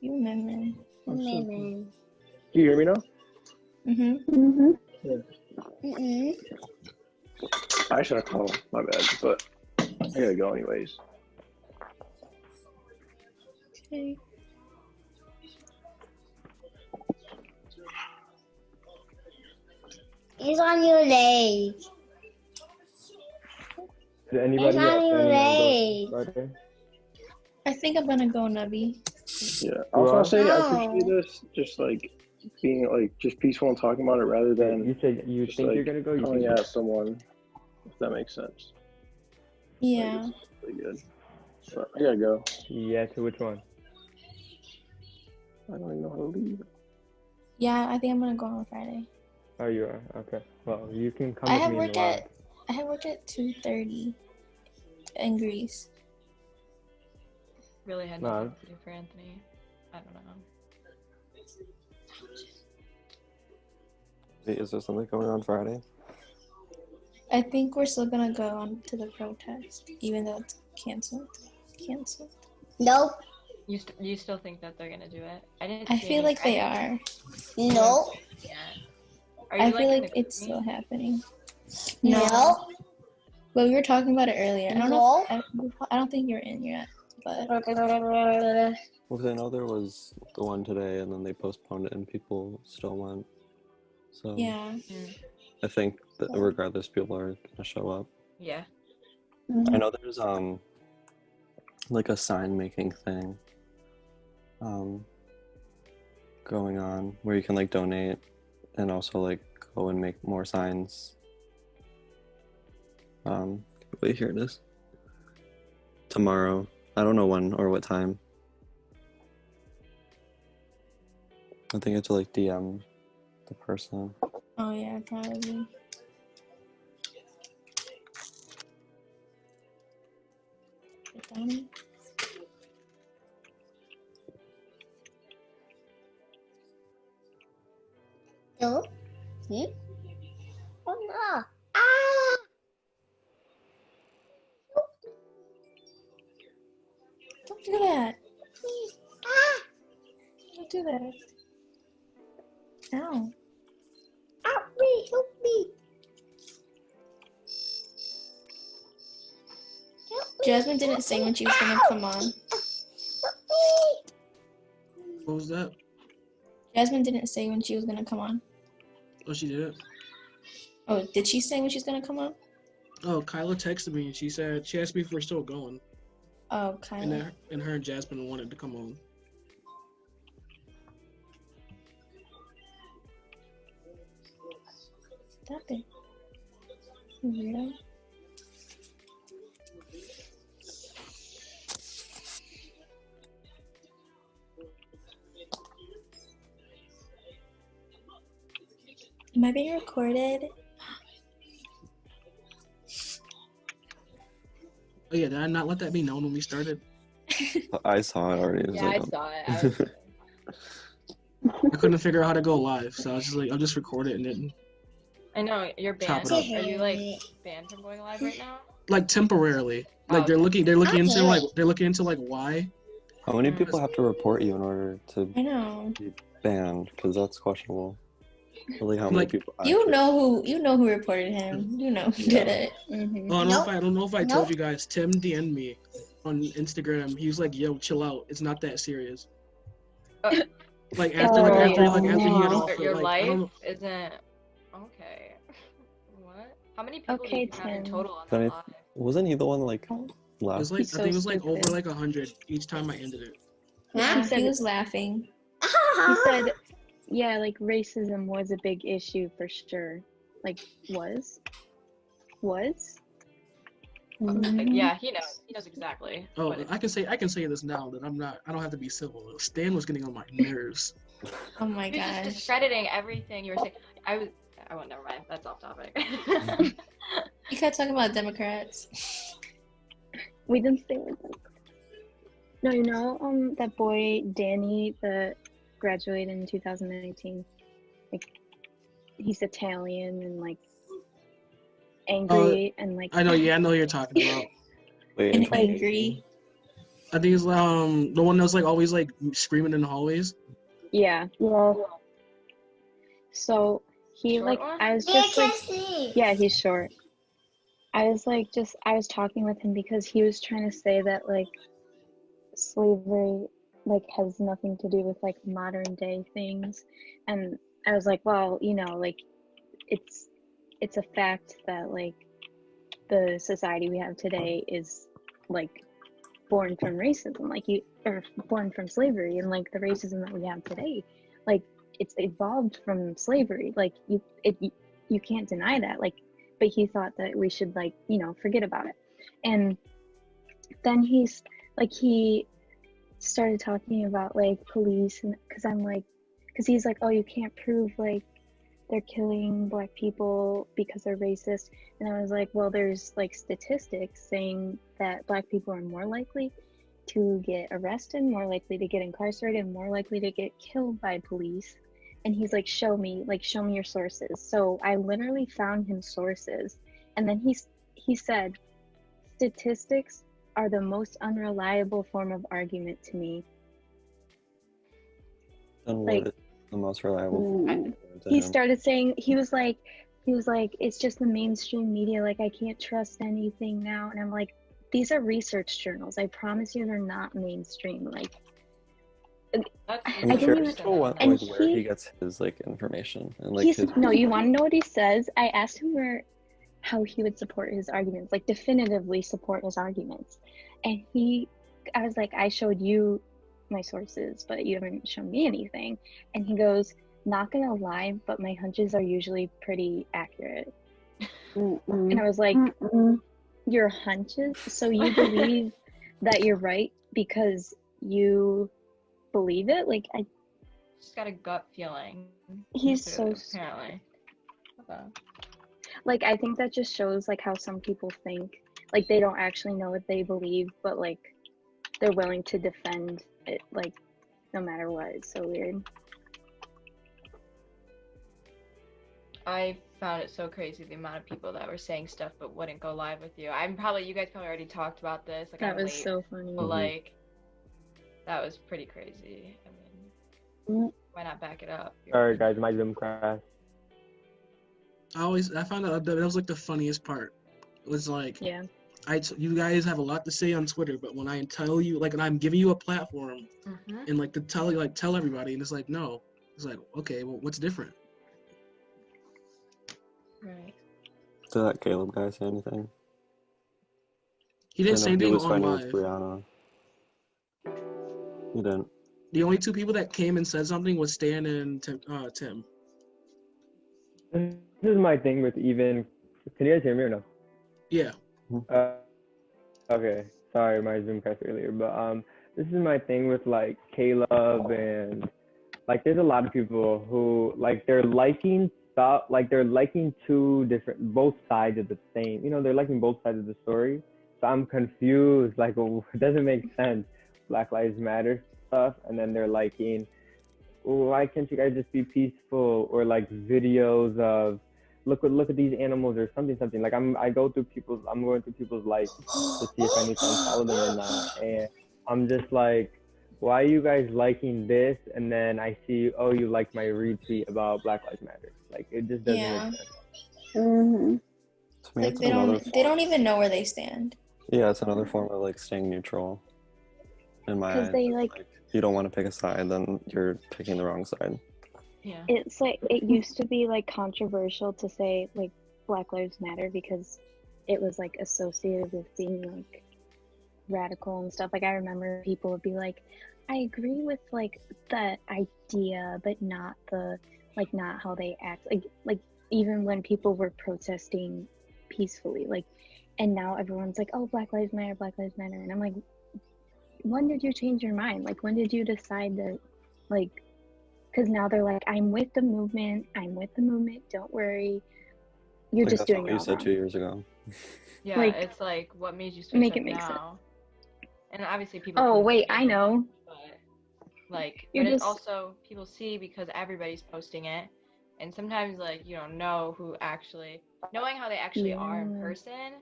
You man. You man. Can you hear me now? I should have called. My bad, but I gotta go anyways. Okay. He's on your leg. Did anybody He's on your leg. Friday? I think I'm gonna go, Nubby. Yeah, I was gonna say I appreciate this, just like being like just peaceful and talking about it rather than you think you're gonna go. Calling at someone, if that makes sense. Yeah. Like, it's really good. But I gotta go. Yeah, to which one? I don't even know how to leave. Yeah, I think I'm gonna go on Friday. Oh, you are? Okay. Well, you can come I with have me in work the lab. I have work at 2:30 in Greece. Really had nothing to do for Anthony. I don't know. Wait, is there something going on Friday? I think we're still gonna go on to the protest, even though it's canceled. Nope. You still think that they're gonna do it? I feel like they are. Nope. Yeah. I feel like it's still happening. No. But we were talking about it earlier. I don't No. know. I don't think you're in yet. But Well, 'cause I know there was the one today, and then they postponed it, and people still went. So yeah. I think that regardless, people are gonna show up. Yeah. I know there's like a sign making thing going on where you can like donate and also like go and make more signs. Wait, here it is. Tomorrow. I don't know when or what time. I think I have to like DM the person. Oh yeah, probably. No. Oh no. Ah! Don't do that. Ah! Don't do that. Ow. Help me! Help me! Jasmine didn't say when she was gonna come on. What was that? Jasmine didn't say when she was gonna come on. Oh, she did? Oh, did she say when she's gonna come on? Oh, Kyla texted me and she asked me if we're still going. Oh, Kyla. And her and Jasmine wanted to come on. Stop it. Weirdo. Am I being recorded? Oh yeah, did I not let that be known when we started? I saw it already. It was Yeah, like, I saw it. I couldn't figure out how to go live, so I was just like, I'll just record it and then I know you're chop banned. it up. Are you like banned from going live right now? Like temporarily. Like they're looking into like why. how many people have to report you in order to I know. be banned? Because that's questionable. Like how many Like, people? You know who reported him. You know who did it. Mm-hmm. Well, I don't know if I told you guys. Tim DM'd me on Instagram. He was like, "Yo, chill out. It's not that serious." Like after he had off, your like, I don't know. life isn't okay. What? How many people Okay, do you have in Tim. total on that live? Wasn't he the one like It last? was like I think it was like over like 100 each time I ended it. Yeah, he was laughing. He said, yeah, like racism was a big issue for sure. Like, was? Yeah, he knows exactly. Oh, I can say this now that I don't have to be civil. Stan was getting on my nerves. Oh my You're gosh. just discrediting everything you were saying. I won't. Never mind. That's off topic. You kept talking about Democrats. We didn't say with them. No, you know, that boy Danny that graduated in 2019. Like, he's Italian and like angry and like. I know who you're talking about. Wait, And angry. I think it's the one that's like always like screaming in the hallways. Yeah. So he Short like one? I was just like, yeah, he's short. I was talking with him because he was trying to say that like slavery like has nothing to do with like modern day things, and I was like, well, you know, like it's a fact that like the society we have today is like born from racism, like born from slavery, and like the racism that we have today, like it's evolved from slavery. Like you can't deny that. Like, but he thought that we should like, you know, forget about it. And then he started talking about like police, and because he's like, oh, you can't prove like they're killing black people because they're racist. And I was like, well, there's like statistics saying that black people are more likely to get arrested, more likely to get incarcerated, more likely to get killed by police. And he's like, show me your sources. So I literally found him sources, and then he said, statistics are the most unreliable form of argument to me. And Like, what is the most reliable? He started saying, he was like, it's just the mainstream media. Like, I can't trust anything now. And I'm like, these are research journals. I promise you, they're not mainstream. Like, I'm curious to where he gets his like information and like his. No, you want to know what he says? I asked him how he would support his arguments, like definitively support his arguments, and I was like, I showed you my sources, but you haven't shown me anything. And he goes, not gonna lie, but my hunches are usually pretty accurate. And I was like, your hunches? So you believe that you're right because you believe it? Like, I just got a gut feeling. He's so apparently. Okay. Like, I think that just shows like how some people think. Like, they don't actually know what they believe, but like they're willing to defend it, like no matter what. It's so weird. I found it so crazy the amount of people that were saying stuff but wouldn't go live with you. You guys probably already talked about this. Like, that was late, so funny. But like, that was pretty crazy. I mean, why not back it up? Sorry guys, my Zoom crashed. I found out that was like the funniest part. It was like, yeah, you guys have a lot to say on Twitter, but when I tell you, like, and I'm giving you a platform, and like to tell everybody, and it's like, no, it's like, okay, well, what's different? Right. Did that Caleb guy say anything? He didn't say anything on live. Brianna. He didn't. The only two people that came and said something was Stan and Tim. is my thing with even. Can you guys hear me or no? Yeah. Okay. Sorry, my Zoom crashed earlier, but this is my thing with like Caleb and like there's a lot of people who like they're liking stuff, like they're liking both sides of the same, they're liking both sides of the story. So I'm confused, like it doesn't make sense. Black Lives Matter stuff, and then they're liking, why can't you guys just be peaceful, or like videos of look at these animals or something. Like I'm going through people's likes to see if I need to unfollow them or not, and I'm just like, why are you guys liking this? And then I see, oh, you like my retweet about Black Lives Matter. Like it just doesn't make sense. Mm-hmm. To me, Like they don't even know where they stand. Yeah, it's another form of like staying neutral. In my eyes, they like you don't want to pick a side, then you're picking the wrong side. Yeah. It's like it used to be like controversial to say like Black Lives Matter because it was like associated with being like radical and stuff. Like I remember people would be like, I agree with like the idea, but not not how they act. Like even when people were protesting peacefully, like, and now everyone's like, oh, Black Lives Matter, and I'm like, when did you change your mind? Like, when did you decide that, like, because now they're like, I'm with the movement, don't worry, you're just doing it all you said wrong. 2 years ago. Yeah, like, it's like, what made you switch make up it make now? And obviously people. Oh wait, I know. But like, You're but it's just also people see because everybody's posting it, and sometimes like you don't know who actually knowing how they actually are in person,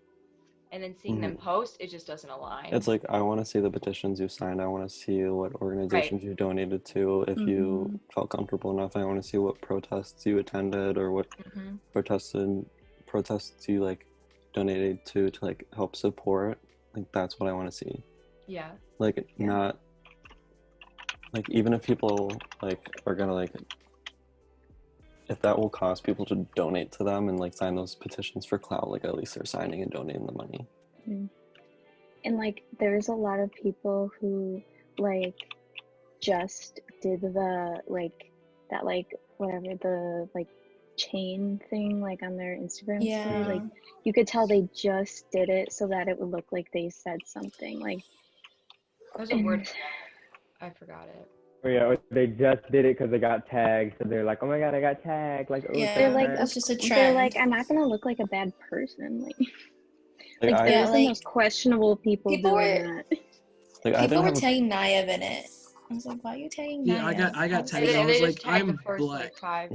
and then seeing them post, it just doesn't align. It's like I want to see the petitions you signed. I want to see what organizations you donated to. If you felt comfortable enough, I want to see what protests you attended or what protests you like donated to like help support. Like that's what I want to see. Yeah. Like not like even if people like are gonna like if that will cause people to donate to them and like sign those petitions for clout, like at least they're signing and donating the money. And like there's a lot of people who like just did the like that like whatever the like chain thing like on their Instagram story. Like you could tell they just did it so that it would look like they said something. Like there's a word for that. I forgot it. Oh yeah, they just did it because they got tagged, so they're like, "Oh my god, I got tagged!" Like, oh, they're like, it's just a trend. They're like, I'm not gonna look like a bad person. Like I, there's the most questionable people doing that. Like, people were tagging Naya in it. I was like, why are you tagging Naya? Yeah, I got tagged. I was like, I'm black. I'm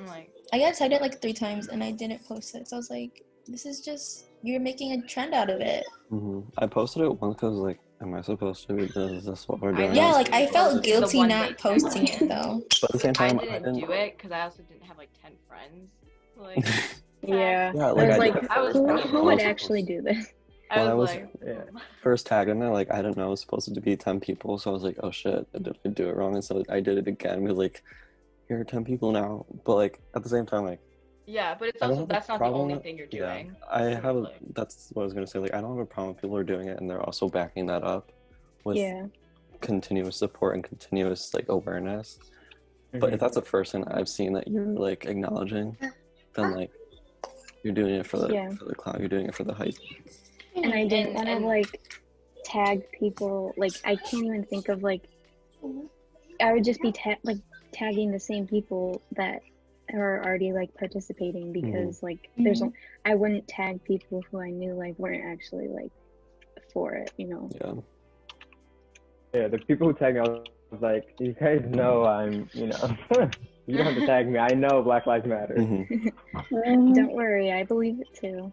like, I got tagged it like 3 times and I didn't post it. So I was like, this is just, you're making a trend out of it. I posted it once because like, am I supposed to? Is this what we're doing? Yeah, like I felt guilty not posting it though. But at the same time, I didn't do it because I also didn't have like 10 friends. Like, yeah, like, who would actually do this? When I was first tagged in it, like I didn't know it was supposed to be 10 people, so I was like, oh shit, I did do it wrong, and so I did it again. Because like, here are 10 people now, but like at the same time, like. Yeah, but it's also that's not the only thing you're doing. Yeah, that's what I was gonna say. Like, I don't have a problem with people are doing it, and they're also backing that up with continuous support and continuous like awareness. But if that's the first thing I've seen that you're like acknowledging, then like you're doing it for the clout, you're doing it for the hype. And I didn't want to like tag people. Like I can't even think of like. I would just be tagging the same people that are already like participating because like there's I wouldn't tag people who I knew like weren't actually like for it, you know. Yeah, the people who tag me, I was like, you guys know I'm, you don't have to tag me. I know Black Lives Matter. Don't worry, I believe it too.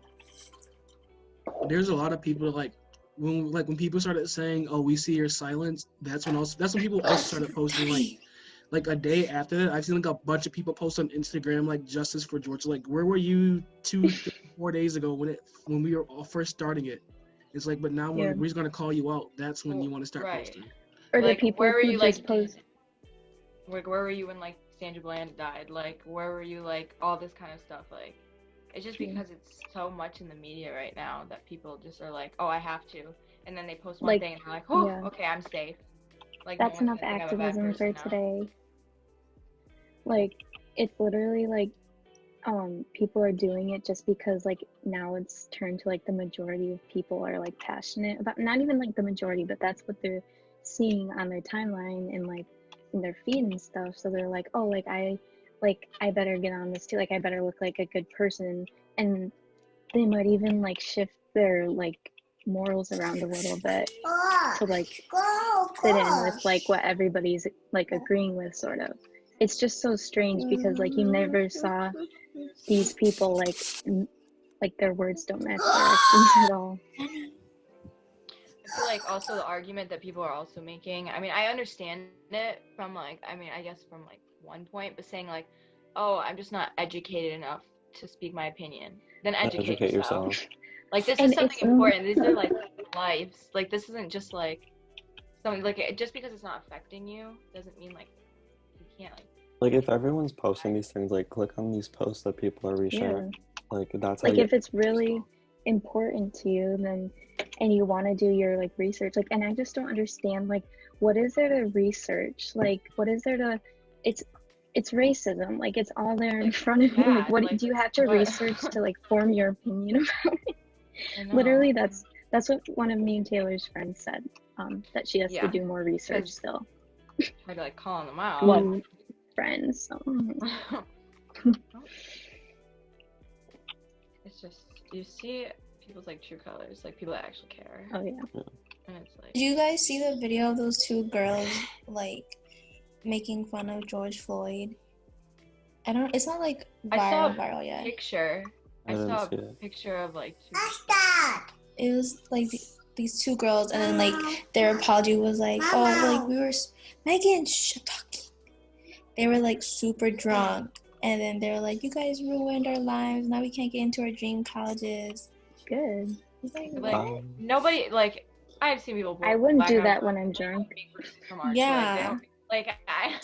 There's a lot of people like when people started saying, "Oh, we see your silence," that's when people also started posting like a day after that. I've seen like a bunch of people post on Instagram like "Justice for George." Like, where were you 4 days ago when we were all first starting it? It's like, but now when we're just gonna call you out, that's when you want to start posting. Or like, the people where were who you just like post. Like, where were you when like Sandra Bland died? Like, where were you like all this kind of stuff? Like, it's just because it's so much in the media right now that people just are like, oh, I have to, and then they post one thing and they're like, oh, okay, I'm safe. Like, that's no enough activism for today. like it's literally like people are doing it just because like now it's turned to like the majority of people are like passionate about, not even like the majority, but that's what they're seeing on their timeline and like in their feed and stuff. So they're like, oh, like I better get on this too, like I better look like a good person, and they might even like shift their like morals around a little bit to like fit in with like what everybody's like agreeing with, sort of. It's just so strange because like you never saw these people like their words don't match their actions at all. I feel like also the argument that people are also making, I mean, I understand it from like, I mean, I guess from like one point, but saying like, oh, I'm just not educated enough to speak my opinion. Then educate yourself. Like, this is something important. These are like lives. Like, this isn't just like something like, just because it's not affecting you doesn't mean like you can't like if everyone's posting these things, like click on these posts that people are resharing. Like that's like if it's really important to you, then and you want to do your like research, like, and I just don't understand like what is there to research, like what is there to, it's racism, like it's all there in front of you, like what do you have to research to like form your opinion about it? Literally that's what one of me and Taylor's friends said, that she has to do more research still. Try to like call them out. Well, friends. So. It's just, you see people's like true colors, like people that actually care. Oh yeah. And it's like, did you guys see the video of those two girls like making fun of George Floyd? It's not like viral yet. Picture. I saw a picture of like two. It was like these two girls, and then like their apology was like, oh, like we were Megan, shut talking. They were like super drunk, and then they were like, you guys ruined our lives. Now we can't get into our dream colleges. Good. Like nobody, like I've seen people. I wouldn't do that when I'm drunk. Yeah. Like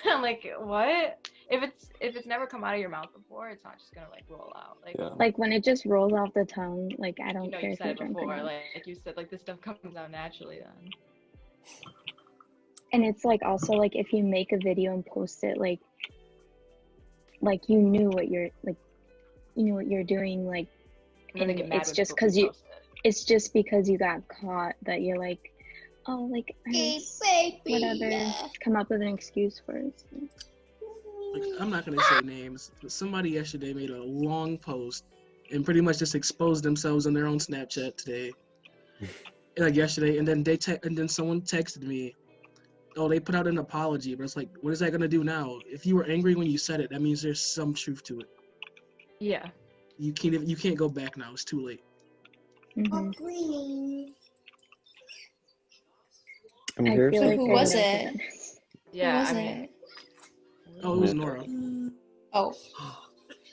I'm like, what? If it's never come out of your mouth before, it's not just gonna like roll out. Like when it just rolls off the tongue, like I don't care you if said you're it drunk before, or not. like you said, like this stuff comes out naturally then. And it's like also like if you make a video and post it, like you knew what you're doing, like, and it's just because you got caught that you're like, oh, like whatever, come up with an excuse for it. Like, I'm not gonna say names, but somebody yesterday made a long post and pretty much just exposed themselves on their own Snapchat today, like yesterday, and then someone texted me, oh, they put out an apology, but it's like, what is that gonna do now? If you were angry when you said it, that means there's some truth to it. Yeah. You can't go back now. It's too late. Mm-hmm. I'm here. So who was it? Yeah, who was it? Oh, it was Nora. Oh.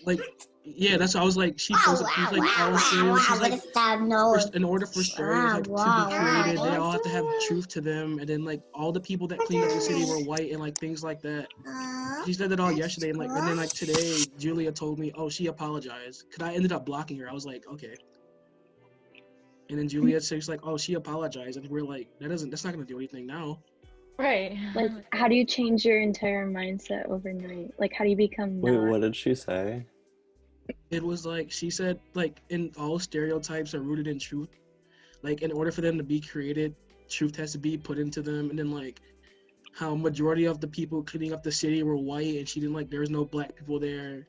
Like, yeah, that's why I was like, she posted, she's like, in order for stories like to be created, they all have to have truth to them, and then like all the people that cleaned up the city were white and like things like that. She said that all yesterday, and then like today, Julia told me, oh, she apologized, cause I ended up blocking her. I was like, okay. And then Julia says like, oh, she apologized, and we're like, that's not gonna do anything now. Right. Like, how do you change your entire mindset overnight? Like, how do you become? Wait, what did she say? It was like, she said, like, in all stereotypes are rooted in truth. Like, in order for them to be created, truth has to be put into them. And then, like, how majority of the people cleaning up the city were white, and she didn't, like, there was no black people there.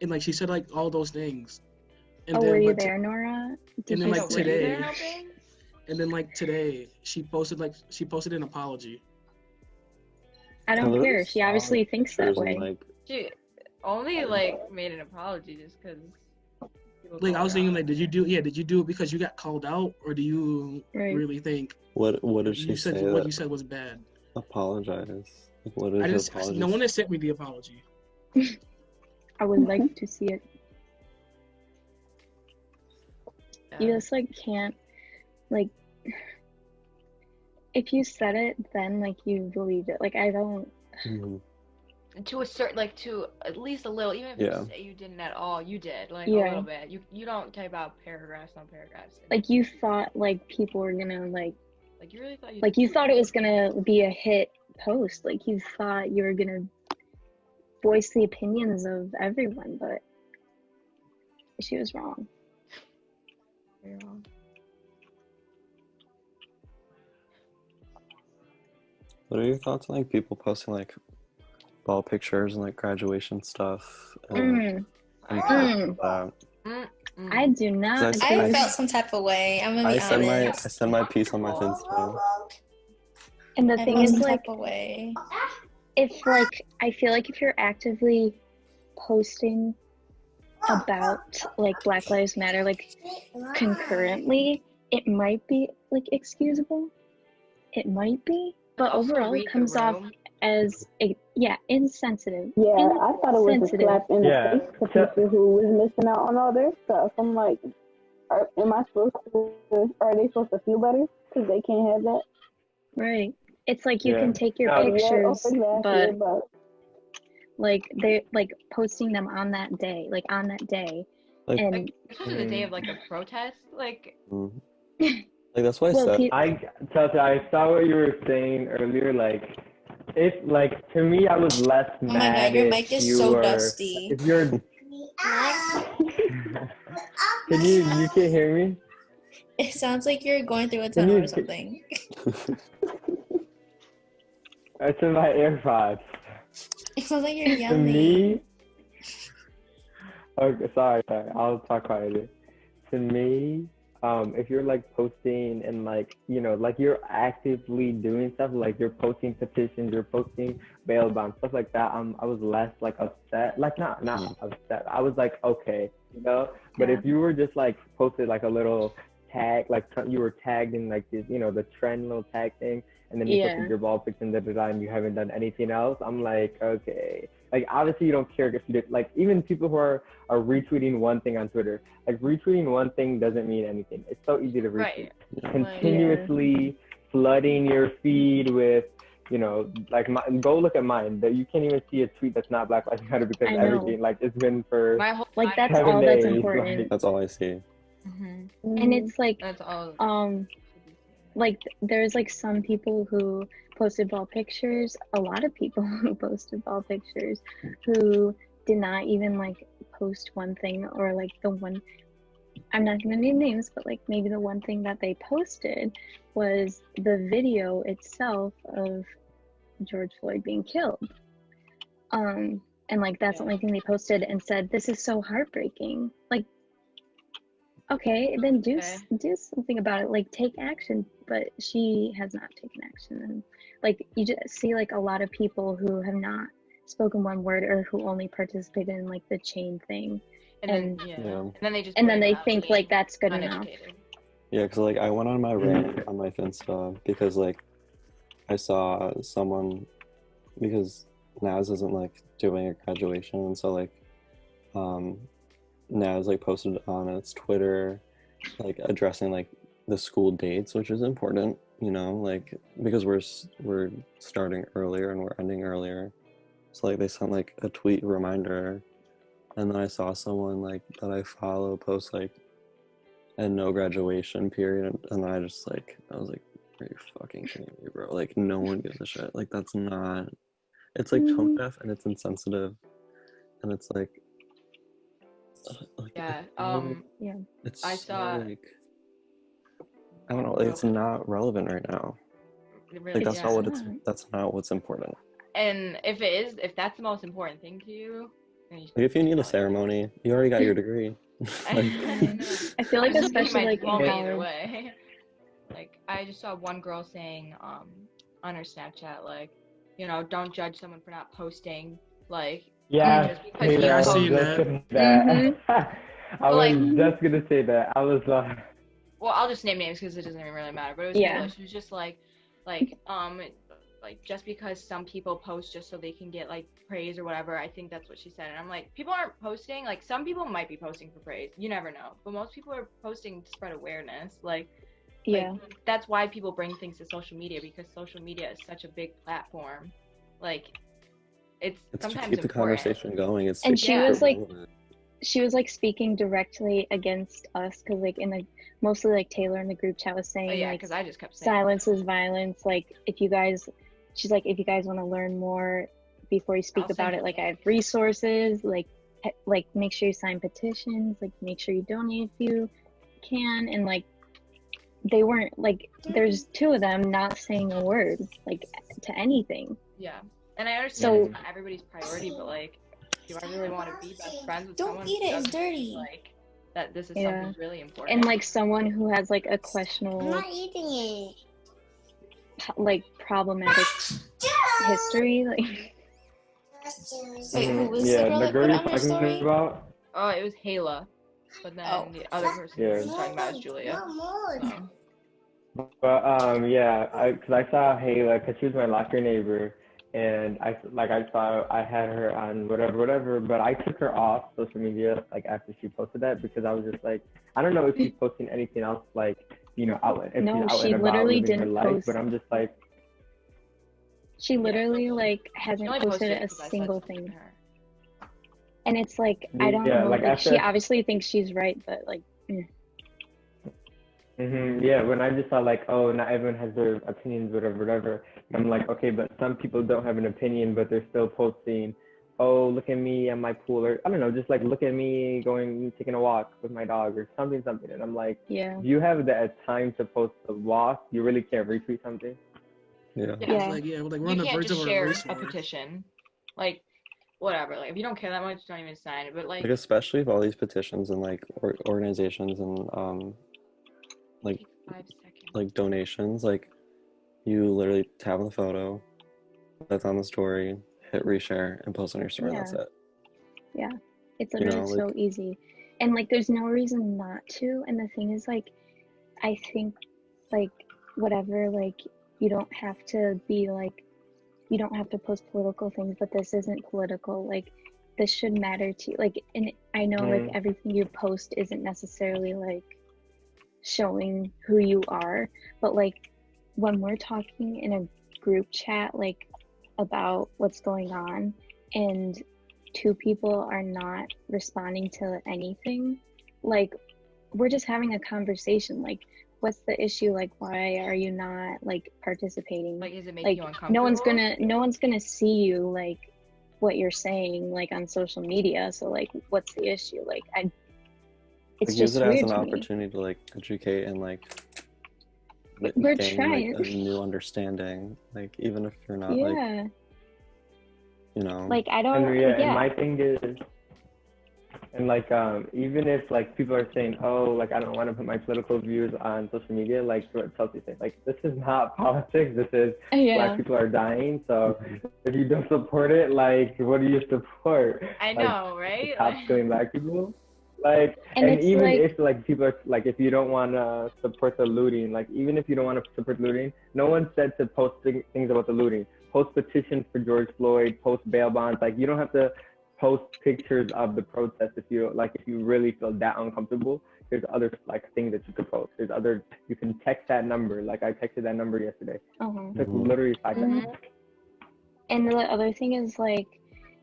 And, like, she said, like, all those things. And were you there, Nora? And then, like, today, and then, like, today, she posted an apology. I don't care. She obviously thinks that way. Like, she only like made an apology just because. Like, I was thinking, like, did you do it because you got called out, or do you really think what did she say? What you said was bad. Apologize. Like, what is her apology? No one has sent me the apology. I would like to see it. Yeah. You just like can't, like, if you said it, then like you believe it. Like, I don't. To a certain, like, to at least a little, even if you say you didn't at all, you did, like, a little bit. You don't type out paragraphs on paragraphs. Like, you thought like people were gonna like you really thought you thought it was gonna be a hit post. Like, you thought you were gonna voice the opinions of everyone, but she was wrong. Very wrong. What are your thoughts on like people posting like ball pictures and like graduation stuff and that? I do not agree. I felt some type of way. I'm gonna be honest. I send my piece on my Insta. And the thing is, like, way. if like I feel like if you're actively posting about like Black Lives Matter like concurrently, it might be like excusable. It might be, but overall it comes off as insensitive. Yeah, I thought it was a slap in the face to people who was missing out on all their stuff. I'm like, are they supposed to feel better because they can't have that? Right. It's like you can take your pictures, but like they like posting them on that day, like and especially the day of like a protest, like. Like that's what I said. I saw what you were saying earlier. Like, if like to me, I was less mad. Oh my god, your mic is so dusty. If you're, you can't hear me? It sounds like you're going through a tunnel or something. It's in my AirPods. It sounds like you're yelling. To me, okay, sorry. I'll talk quietly. To me, if you're like posting and like, you know, like you're actively doing stuff, like you're posting petitions, you're posting bail bonds, stuff like that, I was less like upset, like not upset. I was like, okay, you know, but if you were just like posted like a little tag, like you were tagged in like this, you know, the trend little tag thing, and then you posted your ball pics and and you haven't done anything else, I'm like, okay. Like, obviously you don't care if you did, like, even people who are retweeting one thing on Twitter, like, retweeting one thing doesn't mean anything. It's so easy to retweet. Right. Continuously flooding your feed with, you know, like, go look at mine. That you can't even see a tweet that's not Black Lives Matter because everything, like, it's been for like, that's all days, that's important. Like, that's all I see. And it's like, that's all. Like, there's like some people who posted ball pictures, a lot of people who posted ball pictures who did not even like post one thing, or like the one, I'm not gonna name names, but like maybe the one thing that they posted was the video itself of George Floyd being killed. And like that's the only thing they posted and said, this is so heartbreaking. Like, okay, then do something about it, like take action. But she has not taken action, and like you just see like a lot of people who have not spoken one word or who only participated in like the chain thing, and then they think like that's good enough. Yeah, because like I went on my rant on my Finsta because like I saw someone, because Naz isn't like doing a graduation, and so like Naz like posted on its Twitter like addressing like the school dates, which is important, you know, like because we're starting earlier and we're ending earlier, so like they sent like a tweet reminder, and then I saw someone like that I follow post like and no graduation period, and I was like, are you fucking kidding me, bro? Like no one gives a shit. Like that's not, it's like tone deaf and it's insensitive, and it's like it's I saw so, like, I don't know, like, it's not relevant right now. Really, like that's not what's important. And if that's the most important thing to you, then like if you need a ceremony, you already got your degree. Like, I feel like especially like in either way. Like I just saw one girl saying on her Snapchat, like, you know, don't judge someone for not posting, like, just because I you see that. I was just gonna say that. I was well, I'll just name names because it doesn't even really matter. But it was English. She was just like just because some people post just so they can get like praise or whatever. I think that's what she said. And I'm like, people aren't posting. Like some people might be posting for praise. You never know. But most people are posting to spread awareness. Like that's why people bring things to social media, because social media is such a big platform. Like it's sometimes to keep the conversation going. It's and she was like speaking directly against us, because like in the mostly like Taylor in the group chat was saying like, because I just kept saying silence is violence. Like if you guys, she's like, if you guys want to learn more, before you speak about it, like I have resources, like make sure you sign petitions, like make sure you donate if you can. And like they weren't, like there's two of them not saying a word like to anything. Yeah, and I understand it's not everybody's priority, but like, do I really want to be best friends with someone eat it, who it's doesn't dirty. like that this is something really important? And like someone who has like a questionable, I'm not eating it. like problematic history, like. Wait, who was the girl that put on her story? Oh, it was Hayla, but then the other person we were talking about is Julia. So. But yeah, because I saw Hayla because she was my locker neighbor, and I saw I had her on whatever, but I took her off social media like after she posted that because I was just like, I don't know if she's posting anything else like, you know, out and No, out she and about literally living her didn't life, post. but I'm just like, she literally like hasn't posted a single thing. And it's like, I don't know, like she obviously thinks she's right, but like, yeah, when I just saw like, oh, not everyone has their opinions, whatever. I'm like, okay, but some people don't have an opinion, but they're still posting, oh, look at me at my pool, or I don't know, just like look at me taking a walk with my dog or something. And I'm like, yeah, do you have the time to post a walk? You really can't retweet something? Yeah. Like, we're on You the can't verge just of share a a petition. Like, whatever. Like, if you don't care that much, don't even sign it. But like especially if all these petitions and like organizations and like donations, like you literally tap on the photo that's on the story, hit reshare, and post on your story. That's it. Yeah, it's literally so easy, and like there's no reason not to. And the thing is, like, I think like whatever, like you don't have to be like, you don't have to post political things, but this isn't political. Like this should matter to you. Like, and I know like everything you post isn't necessarily like showing who you are, but like when we're talking in a group chat like about what's going on and two people are not responding to anything, like we're just having a conversation, like what's the issue, like why are you not like participating, like is it making you uncomfortable? no one's gonna see you like what you're saying like on social media, so like what's the issue? Like it's just use it as weird an to opportunity to like educate and like we're gain trying like a new understanding, like even if you're not like, you know, like I don't and my thing is, and like even if like people are saying, oh, like I don't want to put my political views on social media, like what Chelsea said, like this is not politics, this is Black people are dying, so if you don't support it, like what do you support? I know, right? Cops killing Black people? Like, and even like, if like people are like, if you don't want to support the looting, like even if you don't want to support looting, no one said to post things about the looting. Post petitions for George Floyd, post bail bonds. Like you don't have to post pictures of the protest if you like, if you really feel that uncomfortable. There's other like things that you could post. There's other, you can text that number. Like I texted that number yesterday. It took literally 5 seconds. And the other thing is like,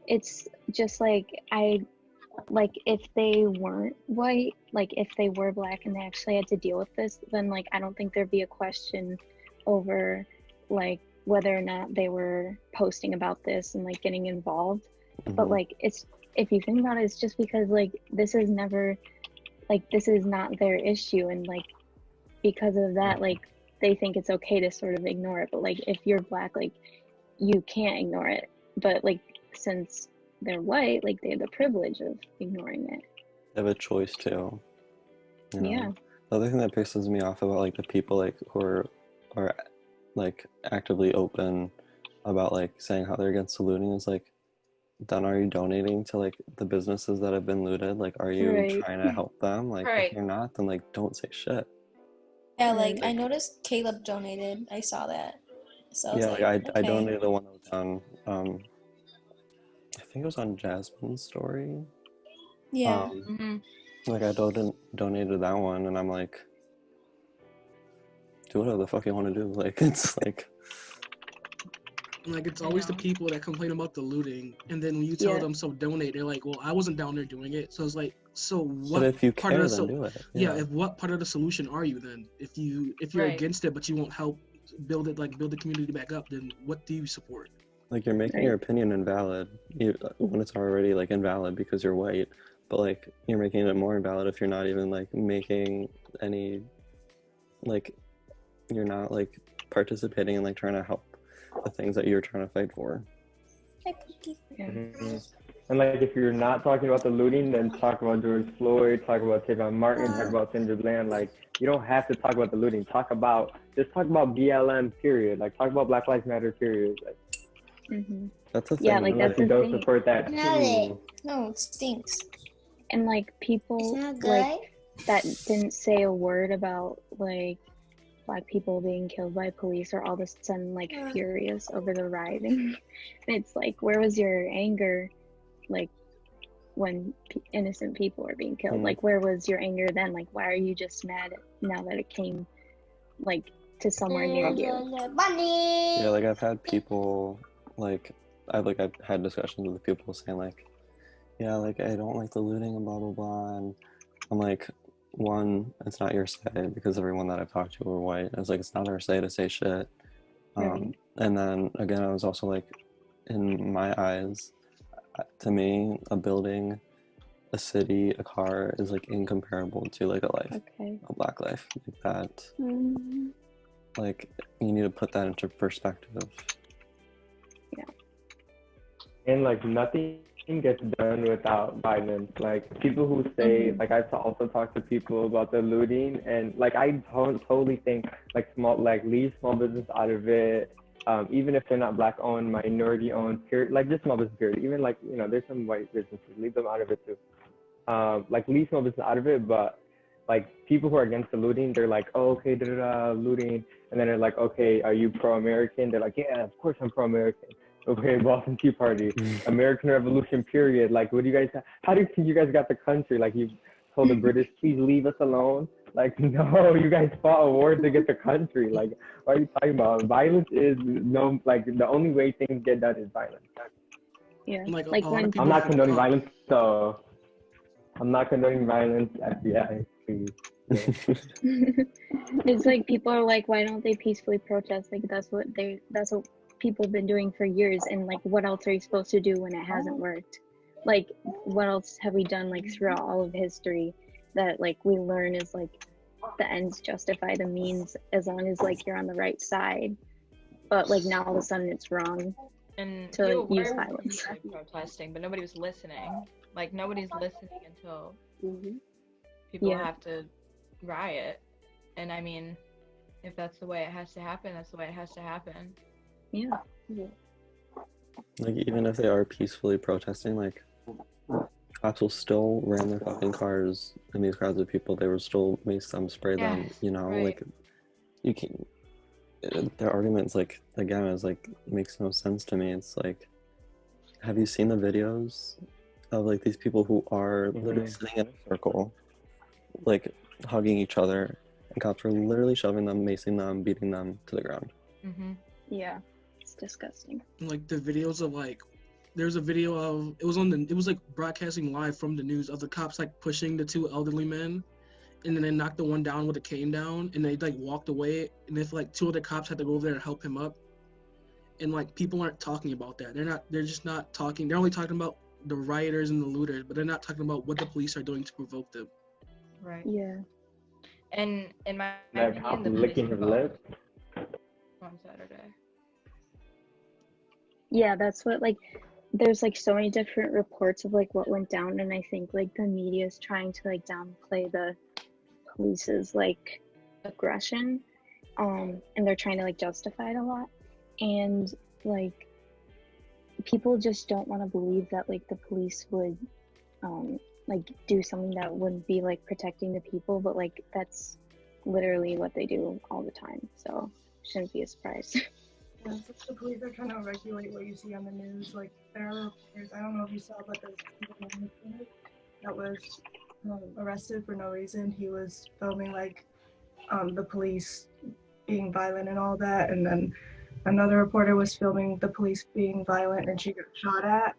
it's just like like if they weren't white, like if they were Black and they actually had to deal with this, then like I don't think there'd be a question over like whether or not they were posting about this and like getting involved. But like it's, if you think about it, it's just because like this is never like, this is not their issue, and like because of that like they think it's okay to sort of ignore it. But like if you're Black, like you can't ignore it, but like since they're white, like they have the privilege of ignoring it. They have a choice too. You know? Yeah. The other thing that pisses me off about like the people like who are like actively open about like saying how they're against the looting is like, then are you donating to like the businesses that have been looted? Like, are you trying to help them? Like, if you're not, then like don't say shit. Yeah, like I noticed Caleb donated. I saw that. So yeah, like, I donated the one that was on I think it was on Jasmine's story. Yeah. Like I donated that one, and I'm like, do whatever the fuck you want to do. Like it's like it's always the people that complain about the looting, and then when you tell them so donate, they're like, well, I wasn't down there doing it. So it's like, so what? But if you part care, of the then do it. if what part of the solution are you then? If you're against it, but you won't help build the community back up, then what do you support? Like, you're making your opinion invalid when it's already, like, invalid because you're white. But, like, you're making it more invalid if you're not even, like, making any, like, you're not, like, participating in, like, trying to help the things that you're trying to fight for. Mm-hmm. And, like, if you're not talking about the looting, then talk about George Floyd, talk about Trayvon Martin, talk about Sandra Bland. Like, you don't have to talk about the looting. Just talk about BLM, period. Like, talk about Black Lives Matter, period. Like, that's the thing. Yeah, like that's the don't thing. support that too. No, it stinks. And like people like that didn't say a word about like Black people being killed by police are all of a sudden like furious over the rioting. And it's like, where was your anger like when innocent people are being killed? Like, where was your anger then? Like, why are you just mad now that it came like to somewhere near you? Yeah, like I've had people like I've had discussions with people saying like, yeah, like I don't like the looting and blah blah blah, and I'm like, one, it's not your say because everyone that I've talked to are white. It's like it's not our say to say shit. And then again, I was also like, in my eyes, to me, a building, a city, a car is like incomparable to like a life, a Black life, like that. Like you need to put that into perspective. And like nothing gets done without violence. Like people who say, like I've also talked to people about the looting, and like I totally think like leave small business out of it. Even if they're not Black owned, minority owned, period, like just small business period. Even like, you know, there's some white businesses, leave them out of it too. Like leave small business out of it, but like people who are against the looting, they're like, oh, okay, looting, and then they're like, okay, are you pro-American? They're like, yeah, of course I'm pro-American. Okay, Boston Tea Party, American Revolution, period. Like, what do you guys? How do you think you guys got the country? Like, you told the British, please leave us alone. Like, no, you guys fought a war to get the country. Like, what are you talking about? Violence is the only way things get done is violence. Yeah, like when I'm not condoning violence, so I'm not condoning violence. FBI, please. It's like people are like, why don't they peacefully protest? Like that's what people have been doing for years, and like what else are you supposed to do when it hasn't worked? Like what else have we done like throughout all of history that like we learn is like the ends justify the means as long as like you're on the right side, but like now all of a sudden it's wrong and to use violence. Protesting, but nobody was listening. Like nobody's listening until people have to riot. And I mean, if that's the way it has to happen, that's the way it has to happen. Yeah. Like even if they are peacefully protesting, like cops will still ram their fucking cars in these crowds of people. They will still mace them, spray them, you know, like you can. Their arguments, like again, is like makes no sense to me. It's like, have you seen the videos of like these people who are literally sitting in a circle, like hugging each other, and cops are literally shoving them, macing them, beating them to the ground. Yeah, it's disgusting. Like the videos of like, there's a video of it was like broadcasting live from the news of the cops like pushing the two elderly men, and then they knocked the one down with a cane down, and they like walked away, and if like two other cops had to go over there and help him up, and like people aren't talking about that. They're just not talking. They're only talking about the rioters and the looters, but they're not talking about what the police are doing to provoke them. Right. Yeah. And in my opinion, the licking his lips on Saturday. Yeah, that's what like there's like so many different reports of like what went down, and I think like the media is trying to like downplay the police's like aggression, and they're trying to like justify it a lot, and like people just don't want to believe that like the police would like do something that wouldn't be like protecting the people, but like that's literally what they do all the time, so shouldn't be a surprise. Yeah, so the police are trying to regulate what you see on the news. Like there are reporters, I don't know if you saw, but there's someone that was arrested for no reason. He was filming like the police being violent and all that, and then another reporter was filming the police being violent, and she got shot at,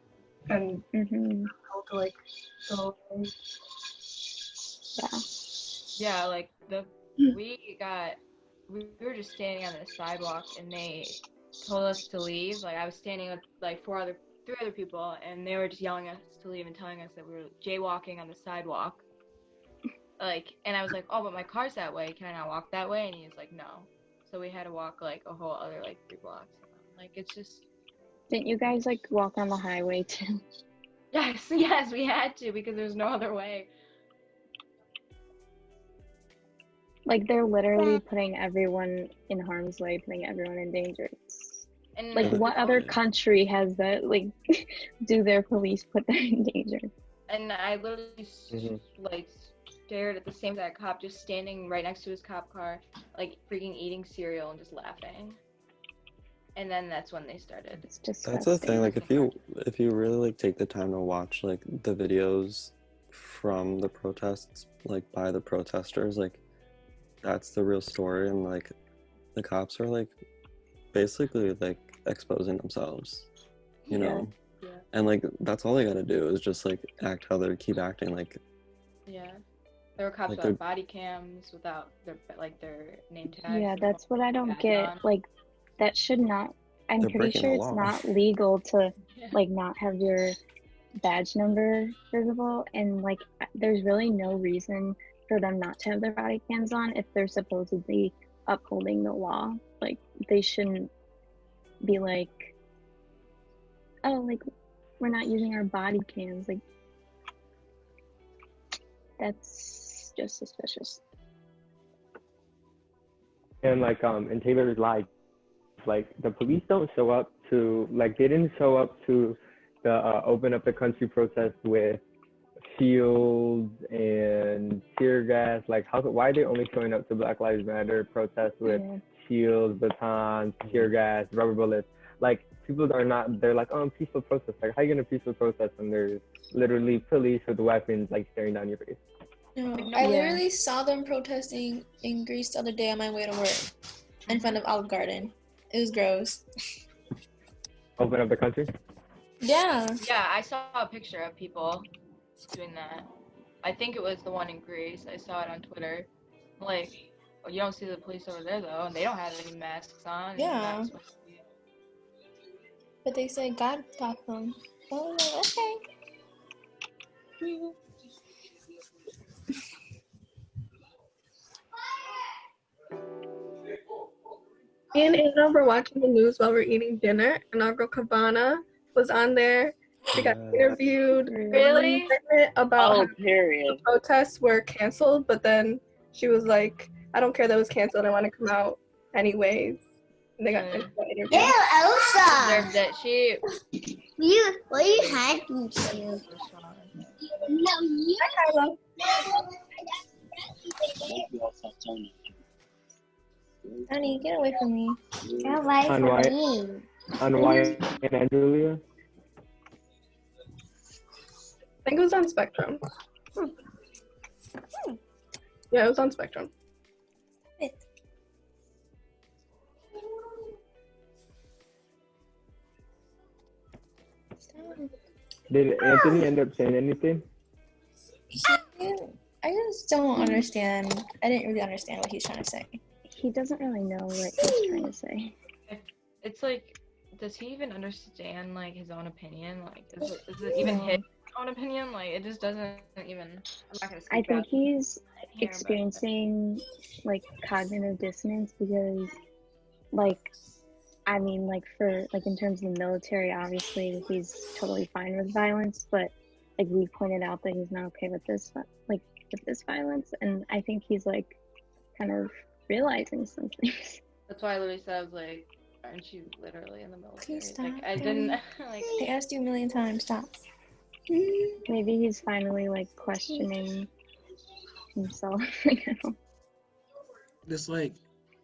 and told to like go away. Yeah, like we were just standing on the sidewalk, and they told us to leave. Like I was standing with like three other people, and they were just yelling at us to leave and telling us that we were jaywalking on the sidewalk. Like, and I was like, oh, but my car's that way. Can I not walk that way? And he was like, no. So we had to walk like a whole other like 3 blocks. Like it's just. Didn't you guys like walk on the highway too? Yes, we had to because there's no other way. Like they're literally putting everyone in harm's way, putting everyone in danger. And like what other country has that? Like, do their police put them in danger? And I literally like stared at the same exact cop just standing right next to his cop car, like freaking eating cereal and just laughing. And then that's when they started. It's just that's the thing. Like if you really like take the time to watch like the videos from the protests, like by the protesters, like that's the real story. And like the cops are like basically like exposing themselves, you know. Yeah. And like that's all they gotta do is just like act how they keep acting. Like there were cops like without body cams, without their name tags. Yeah, that's what I don't get. Like that should not. I'm They're pretty sure breaking the it's law. not legal to like not have your badge number visible, and like there's really no reason for them not to have their body cams on if they're supposedly upholding the law. Like they shouldn't be like, oh, like we're not using our body cams. Like that's just suspicious. And like in Taylor's life, like the police don't show up to, like they didn't show up to the open up the country protest with shields and tear gas. Like why are they only showing up to Black Lives Matter protests with shields, batons, tear gas, rubber bullets? Like people are not, they're like, oh, peaceful protest. Like how are you gonna peaceful protest when there's literally police with weapons like staring down your face? No, I literally saw them protesting in Greece the other day on my way to work in front of Olive Garden. It was gross. Open up the country? Yeah, I saw a picture of people doing that. I think it was the one in Greece. I saw it on Twitter. Like, oh, you don't see the police over there though, and they don't have any masks on. Yeah. But they say God got them. Oh, okay. Me and Anna were watching the news while we're eating dinner, and our girl Cabana was on there. She got interviewed about how the protests were canceled, but then she was like, I don't care that it was canceled, I want to come out anyways. And they got interviewed. Ew, Elsa! Deserved it. She... What are you hiding to? No, you... Hi, Kyla. Honey, get away from me. Get away from me. On Wyatt and Julia? I think it was on Spectrum. Yeah, it was on Spectrum. Did Anthony end up saying anything? I just don't understand. I didn't really understand what he's trying to say. He doesn't really know what he's trying to say. It's like, does he even understand like his own opinion? Like, is it even his own opinion? Like, it just doesn't even. I'm not gonna I think he's experiencing like cognitive dissonance because, like, I mean, like for like in terms of the military, obviously he's totally fine with violence, but like we pointed out that he's not okay with this, like with this violence, and I think he's like kind of realizing something. That's why I literally said, I was like, aren't you literally in the military? Please stop. Like, I didn't, like... I asked you a million times, stop. Maybe he's finally, like, questioning himself. It's like,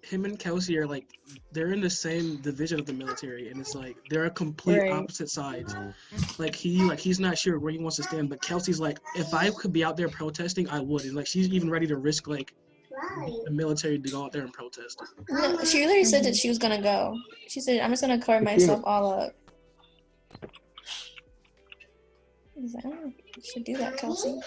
him and Kelsey are, like, they're in the same division of the military, and it's like, they're complete opposite sides. Like, he's not sure where he wants to stand, but Kelsey's like, if I could be out there protesting, I would. And, like, she's even ready to risk, like, the military to go out there and protest. No, she literally said that she was gonna go. She said, I'm just gonna cover myself all up. I was like, oh, you should do that, Kelsey.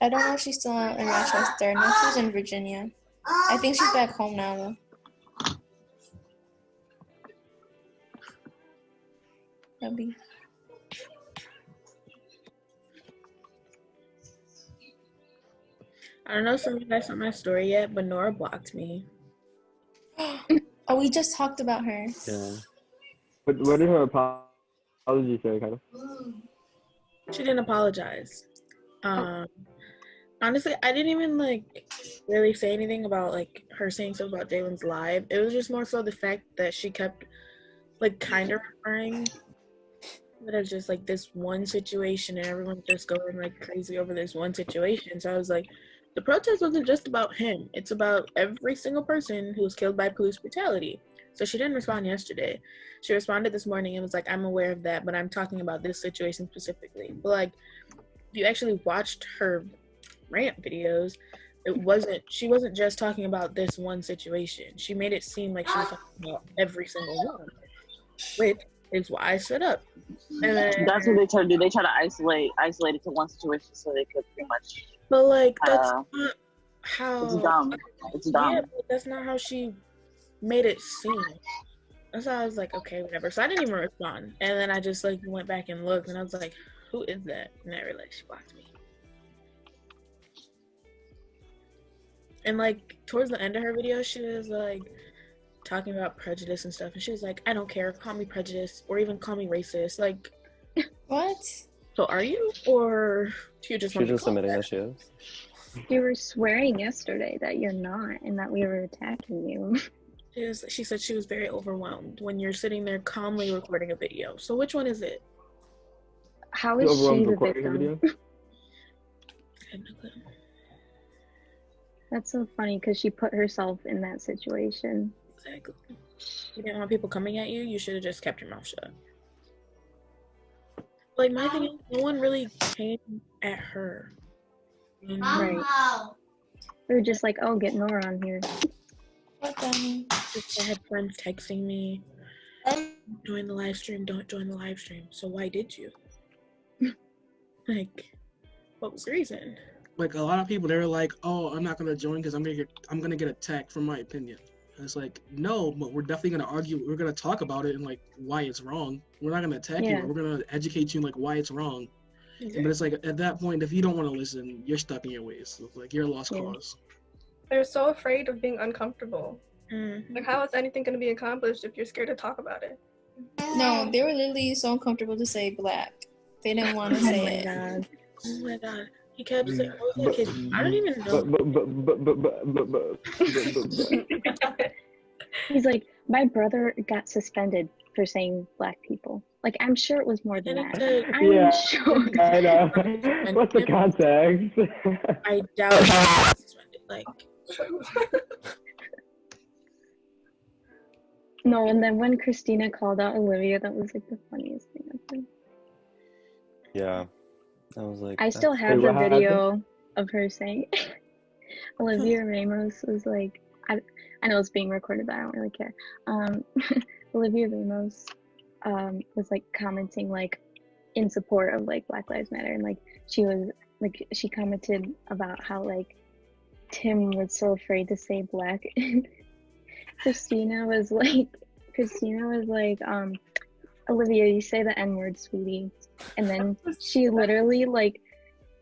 I don't know if she's still in Rochester. No, she's in Virginia. I think she's back home now, though. Maybe. I don't know if some of you guys saw my story yet, but Nora blocked me. Oh, we just talked about her. Yeah. But what did her apology say, kind of? She didn't apologize. Honestly, I didn't even really say anything about her saying stuff about Jalen's live. It was just more so the fact that she kept kind of referring that it's just this one situation and everyone's just going crazy over this one situation. So I was like, the protest wasn't just about him. It's about every single person who was killed by police brutality. So she didn't respond yesterday. She responded this morning and was like, I'm aware of that, but I'm talking about this situation specifically. But if you actually watched her rant videos, she wasn't just talking about this one situation. She made it seem like she was talking about every single one, which is why I stood up. And then, that's what they try to do. They try to isolate it to one situation so they could pretty much. But that's not how. It's dumb. It's dumb. Yeah, but that's not how she made it seem. That's why I was like, okay, whatever. So I didn't even respond, and then I just went back and looked, and I was like, who is that? And I realized she blocked me. And towards the end of her video, she was talking about prejudice and stuff, and she was like, I don't care, call me prejudiced or even call me racist. What? So are you, or do you just She's just admitting that she is? You were swearing yesterday that you're not and that we were attacking you. She said she was very overwhelmed when you're sitting there calmly recording a video. So which one is it? How is she the victim? That's so funny because she put herself in that situation. Exactly. You didn't want people coming at you, you should have just kept your mouth shut. My thing is, no one really came at her. Right. They're just like, oh, get Nora on here. What the? I had friends texting me, join the live stream, don't join the live stream. So why did you? What was the reason? A lot of people, they were like, oh, I'm not gonna join because I'm gonna get attacked for my opinion. And it's no, but we're definitely gonna argue. We're gonna talk about it and why it's wrong. We're not gonna attack you. We're gonna educate you why it's wrong. Exactly. But it's at that point, if you don't want to listen, you're stuck in your ways. So you're a lost cause. They're so afraid of being uncomfortable. How is anything gonna be accomplished if you're scared to talk about it? No, they were literally so uncomfortable to say black. They didn't want to say it. Oh my god. He kept saying, I don't even know. He's like, my brother got suspended for saying black people. I'm sure it was more than that. I'm sure. I know. What's the context? I doubt he got suspended. No, and then when Christina called out Olivia, that was the funniest thing ever. Yeah. I was I still have the video of her saying, Olivia Ramos was I know it's being recorded, but I don't really care. Olivia Ramos was commenting in support of Black Lives Matter, and she was she commented about how Tim was so afraid to say black. Christina was Olivia, you say the N-word, sweetie. And then she literally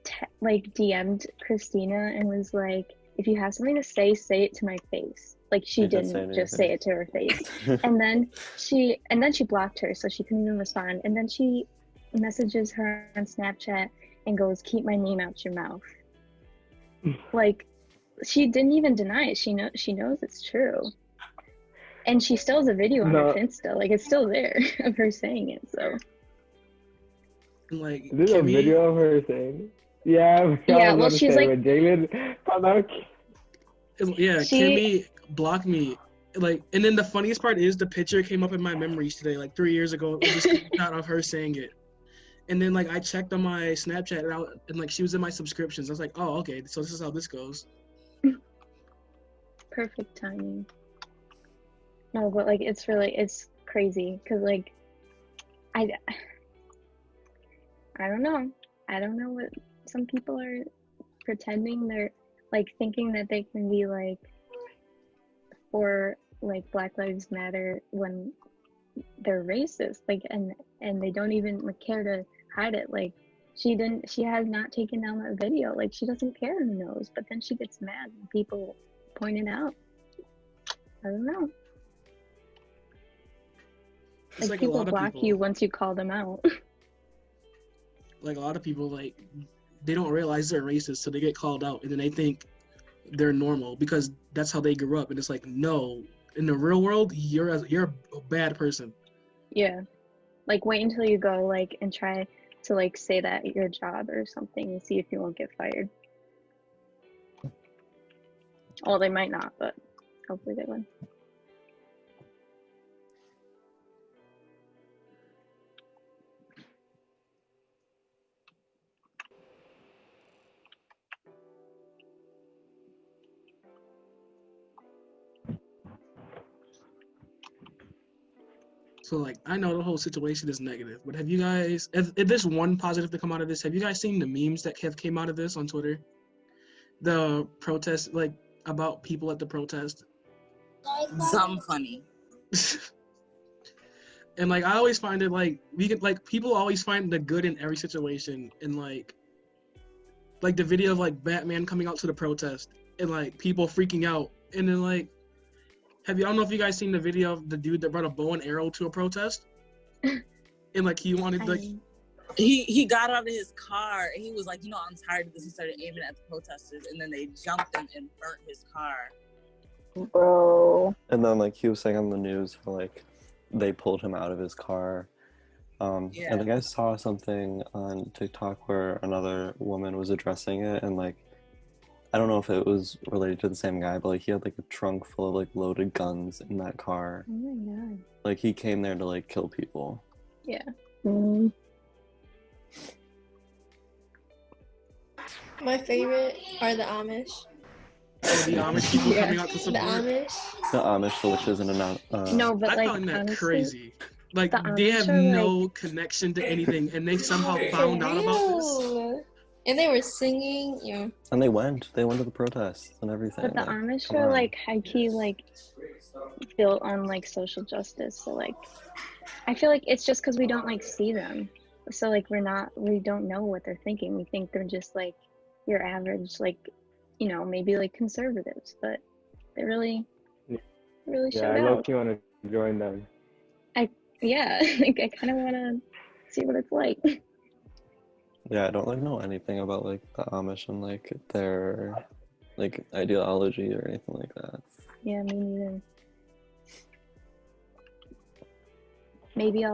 DM'd Christina and was like, if you have something to say it to my face. She didn't just say it to her face. and then she blocked her, so she couldn't even respond. And then she messages her on Snapchat and goes, keep my name out your mouth. She didn't even deny it. She knows it's true. And she still has a video on her Insta. It's still there of her saying it, so. Is this a video of her saying? Yeah, well, she's when Jalen found out. Yeah, Kimmy blocked me. And then the funniest part is the picture came up in my memories today, 3 years ago. It was just a screenshot of her saying it. And then I checked on my Snapchat and she was in my subscriptions. I was like, oh, okay, so this is how this goes. Perfect timing. No, but it's crazy because I don't know what some people are pretending they're like thinking that they can be like for like Black Lives Matter when they're racist, like, and they don't even like care to hide it. Like she has not taken down that video. Like she doesn't care who knows, but then she gets mad when people point it out. I don't know. It's Like like a people lot of block people. you once you call them out. Like a lot of people, like they don't realize they're racist, so they get called out, and then they think they're normal because that's how they grew up. And it's like, no, in the real world, you're a bad person. Yeah. Like wait until you go like and try to like say that at your job or something and see if you won't get fired. Well, they might not, but hopefully they will. So like, I know the whole situation is negative, but have you guys, if there's one positive to come out of this, have you guys seen the memes that came out of this on Twitter? The protest, like about people at the protest. Something funny. And like, I always find it like people always find the good in every situation, and like the video of like Batman coming out to the protest and like people freaking out, and then like. I don't know if you guys seen the video of the dude that brought a bow and arrow to a protest, and like he wanted like he got out of his car and he was like, I'm tired of this. He started aiming at the protesters, and then they jumped him and burnt his car. Bro. And then like he was saying on the news how like they pulled him out of his car. Yeah. I think I saw something on TikTok where another woman was addressing it, and like. I don't know if it was related to the same guy, but like he had like a trunk full of like loaded guns in that car. Oh my god. Like he came there to like kill people. Yeah. My favorite are the Amish. The Amish people coming out to The support. Amish. Which isn't enough. No, but I like find that honestly, crazy. Like the they have Amish are, no connection to anything, and they somehow found out about this. And they were singing, And they went to the protests and everything. but the like, Amish come are on. like high key like built on like social justice. So like, I feel like it's just because we don't like see them. So like we don't know what they're thinking. We think they're just like your average like, maybe like conservatives, but they really Yeah, showed I out. low-key want to join them. Yeah, like I kind of want to see what it's like. Yeah, I don't like know anything about like the Amish and like their like ideology or anything like that. Yeah, me neither. Maybe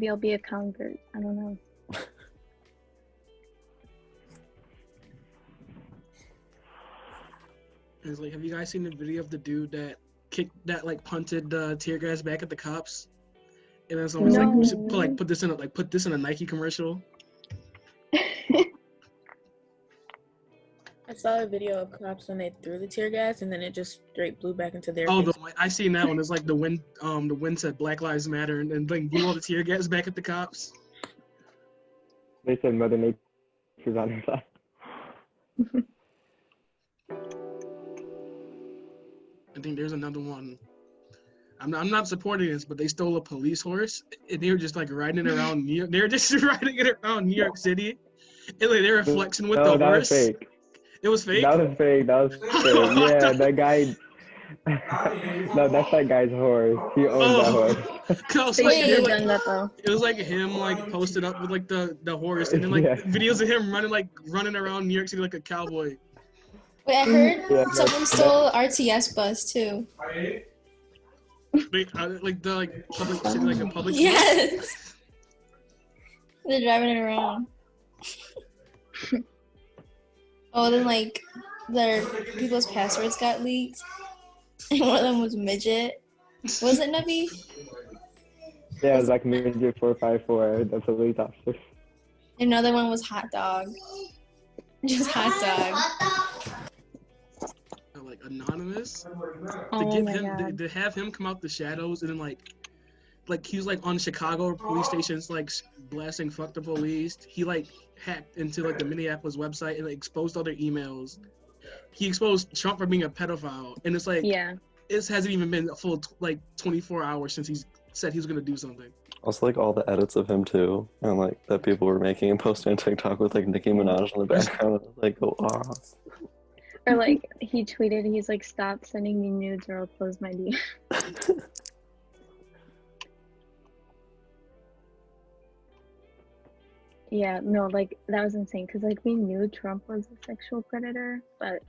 I'll be a convert. I don't know. It's like, have you guys seen the video of the dude that like punted the tear gas back at the cops? And then someone's like, we should put this in a Nike commercial. I saw a video of cops when they threw the tear gas and then it just straight blew back into their face. I seen that one. It's like the wind said Black Lives Matter and then like blew all the tear gas back at the cops. They said Mother Nature's on her side. I think there's another one. I'm not supporting this, but they stole a police horse and they were just like riding it around New York. They were just riding it around New York City, and like they were flexing with the that horse. Was fake. It was fake. That was fake. Yeah, that guy. No, that's that guy's horse. He owns that horse. It was like him like posted up with like the horse, and then like videos of him running around New York City like a cowboy. Wait, I heard someone stole RTS bus too. Like the public city, like a public. Yes. They're driving it around. Oh, then like their people's passwords got leaked, and one of them was midget. Was it Navi? Yeah, it was like midget 454. The police officer. Another one was hot dog. Just hot dog. Like anonymous Oh to my get him God. to have him come out the shadows and then like he was like on Chicago police stations, like blasting "fuck the police." He like hacked into like the Minneapolis website and like, exposed all their emails. He exposed Trump for being a pedophile, and it's like, it hasn't even been a full 24 hours since he's said he was gonna do something. Also, like all the edits of him too, and like that people were making and posting on TikTok with like Nicki Minaj in the background. Like, go off. Or like he tweeted, he's like, "Stop sending me nudes or I'll close my DM." Yeah, no, like that was insane because like we knew Trump was a sexual predator, but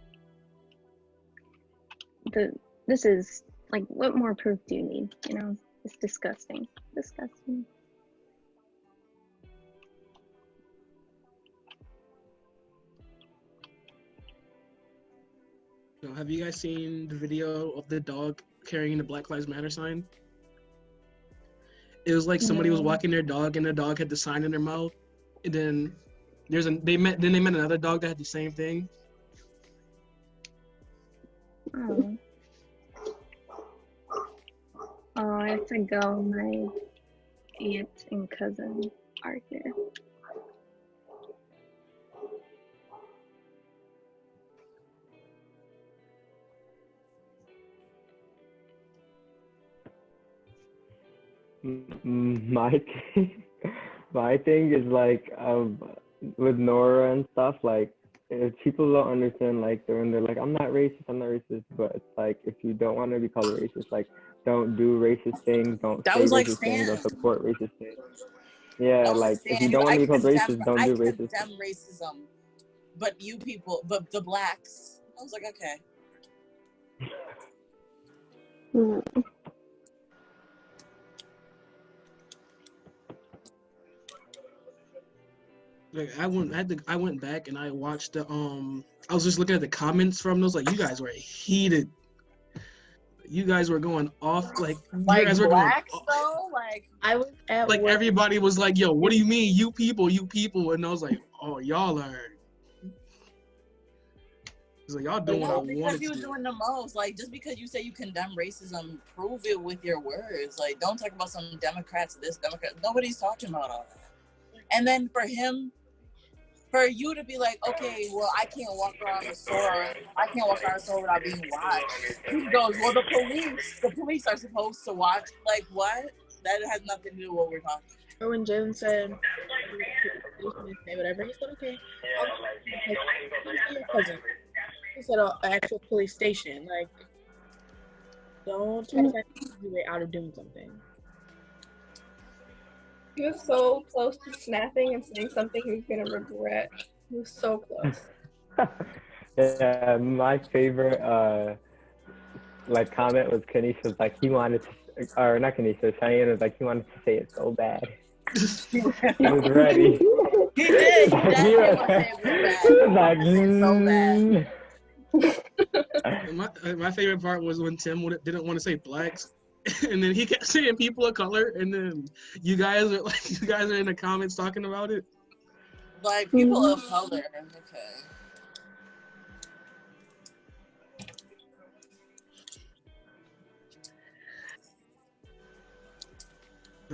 this is like, what more proof do you need? You know, it's disgusting. Disgusting. So have you guys seen the video of the dog carrying the Black Lives Matter sign? It was like somebody was walking their dog and the dog had the sign in their mouth, and then they met another dog that had the same thing. Oh. Oh, I have to go. My aunt and cousin are here. My thing is like with Nora and stuff, like if people don't understand, like they're like, I'm not racist, but it's like, if you don't want to be called racist, like don't do racist things, don't say racist things, don't support racist things. Yeah, like if you don't want to be called racist, don't do racist. I condemn racism, but you people, but the blacks. I was like, okay. Like I went back and I watched the I was just looking at the comments from those, like, you guys were heated. You guys were going off, like you guys were blacks going, though, like I was at like work. Everybody was like, yo, what do you mean you people, and I was like, oh, y'all are. It's like, y'all doing what I wanted because to you were do. doing the most. Like, just because you say you condemn racism, prove it with your words. Like, don't talk about some Democrats, this Democrat. Nobody's talking about all that. And then for you to be like, okay, well, I can't walk around the store without being watched. He goes, well, the police are supposed to watch. Like, what? That has nothing to do with what we're talking about. Or when Jalen said, say whatever, he said, okay. Your cousin. He said, an actual police station. Like, don't try to find your way out of doing something. He was so close to snapping and saying something he was gonna regret. He was so close. Yeah, my favorite like comment was Kanisha's, like he wanted to, or not Kanisha, Cheyenne was like, he wanted to say it so bad. He was ready. He did. He was like, My favorite part was when Tim didn't want to say blacks, and then he kept saying people of color, and then you guys are in the comments talking about it. Like, people of color. Okay.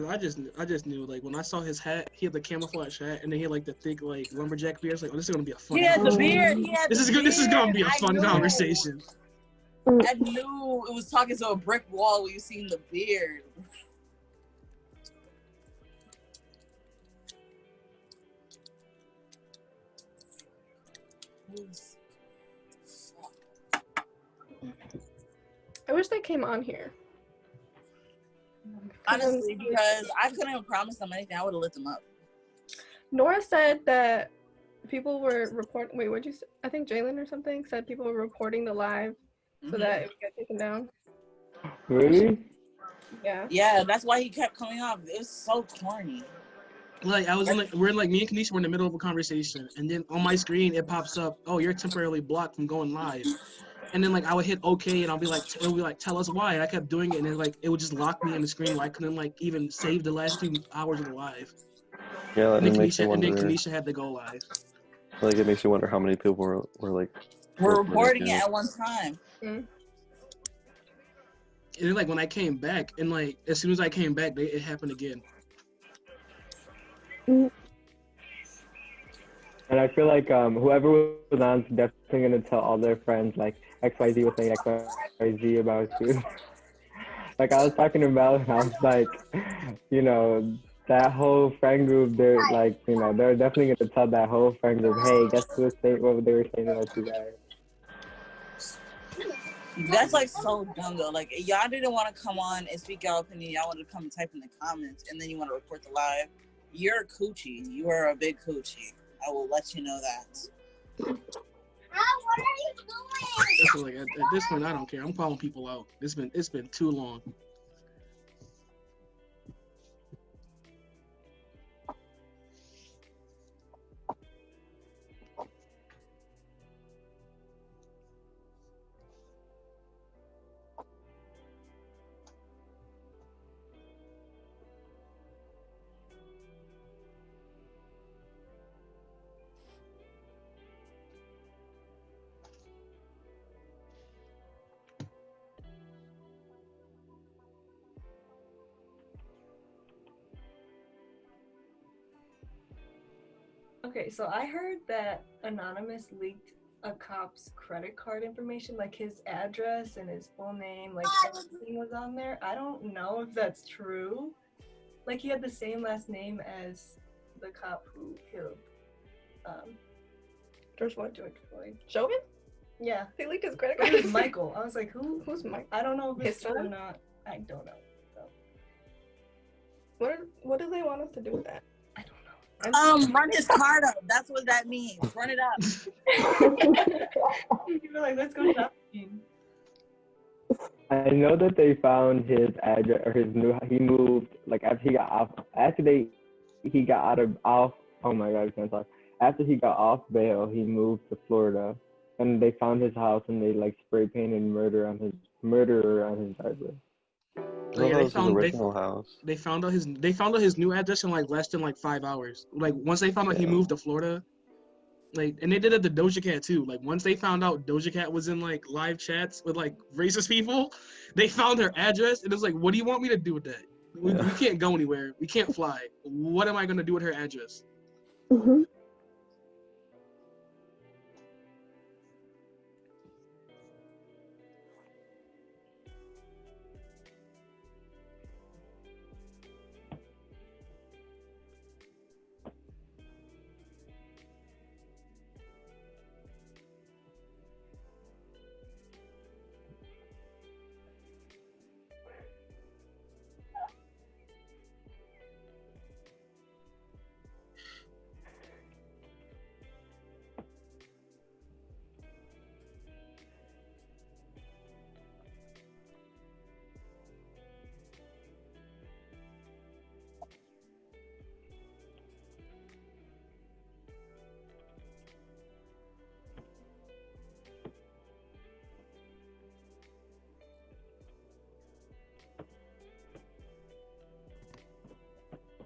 I just knew, like, when I saw his hat, he had the camouflage hat, and then he had like the thick, like, lumberjack beard. Oh, this is gonna be a fun. He had the beard. This is gonna be a fun conversation. I knew it was talking to a brick wall when you seen the beard. I wish they came on here. Honestly, because I couldn't promise them anything. I would have lit them up. Nora said that people were reporting. Wait, what'd you say? I think Jalen or something said people were reporting the live so that it would get taken down. Really? Yeah. Yeah, that's why he kept coming off. It was so corny. Like, me and Kanisha were in the middle of a conversation, and then on my screen it pops up, oh, you're temporarily blocked from going live. And then, like, I would hit OK, and it would be like, tell us why. And I kept doing it, and then, like, it would just lock me in the screen where I couldn't, like, even save the last 2 hours of the live. Yeah, and then Kanisha, Kanisha had to go live. Like, it makes you wonder how many people were like... We're reporting it at one time. And And then like when I came back, and like as soon as I came back, it happened again. Mm. And I feel like whoever was on is definitely gonna tell all their friends like XYZ was saying XYZ about you. Like I was talking about, I was like, you know, that whole friend group, they're like, you know, they're definitely gonna tell that whole friend group, hey, guess what they were saying about you guys. That's like so dumb though. Like y'all didn't want to come on and speak your opinion. Y'all wanted to come and type in the comments, and then you want to report the live. You're a coochie. You are a big coochie. I will let you know that. That's like at this point, I don't care. I'm calling people out. It's been too long. Okay, so I heard that Anonymous leaked a cop's credit card information, like his address and his full name, like everything was on there. I don't know if that's true. Like he had the same last name as the cop who killed George Floyd. Chauvin? Yeah. He leaked his credit It card. was Michael. I was like, who's Mike? I don't know if it's His true or son? not. I don't know. So. What do they want us to do with that? Run his card up. That's what that means. Run it up. You're like, let's go shopping. I know that they found his address or he moved like after he got off oh my god, I can't talk. After he got off bail, he moved to Florida and they found his house and they like spray painted murderer on his driveway. Yeah, that was his original house. They found out his new address in like less than like 5 hours. Like once they found out he moved to Florida, like, and they did it to Doja Cat too. Like once they found out Doja Cat was in like live chats with like racist people, they found her address and it was like, what do you want me to do with that? We can't go anywhere. We can't fly. What am I gonna do with her address? Mm-hmm.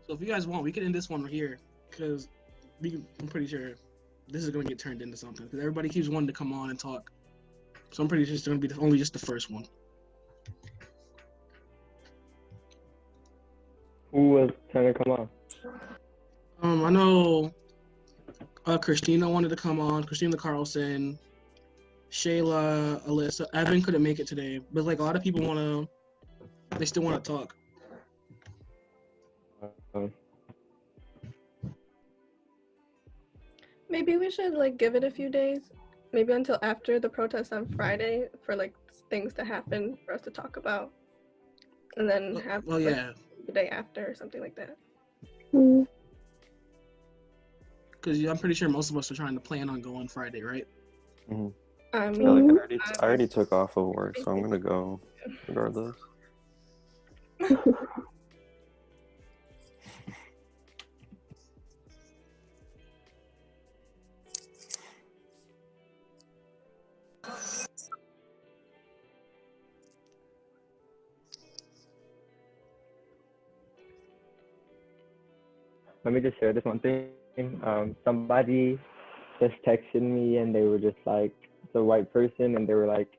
So if you guys want, we can end this one right here because I'm pretty sure this is gonna get turned into something because everybody keeps wanting to come on and talk. So I'm pretty sure it's gonna be only just the first one. Who was trying to come on? I know Christina wanted to come on. Christina Carlson, Shayla, Alyssa. Evan couldn't make it today, but like a lot of people they still want to talk. Maybe we should like give it a few days, maybe until after the protest on Friday for like things to happen for us to talk about, and then have the day after or something like that. Because I'm pretty sure most of us are trying to plan on going Friday, right? Mm-hmm. I mean, I already took off of work, so I'm gonna go regardless. Let me just share this one thing. Somebody just texted me and they were just like, it's a white person, and they were like,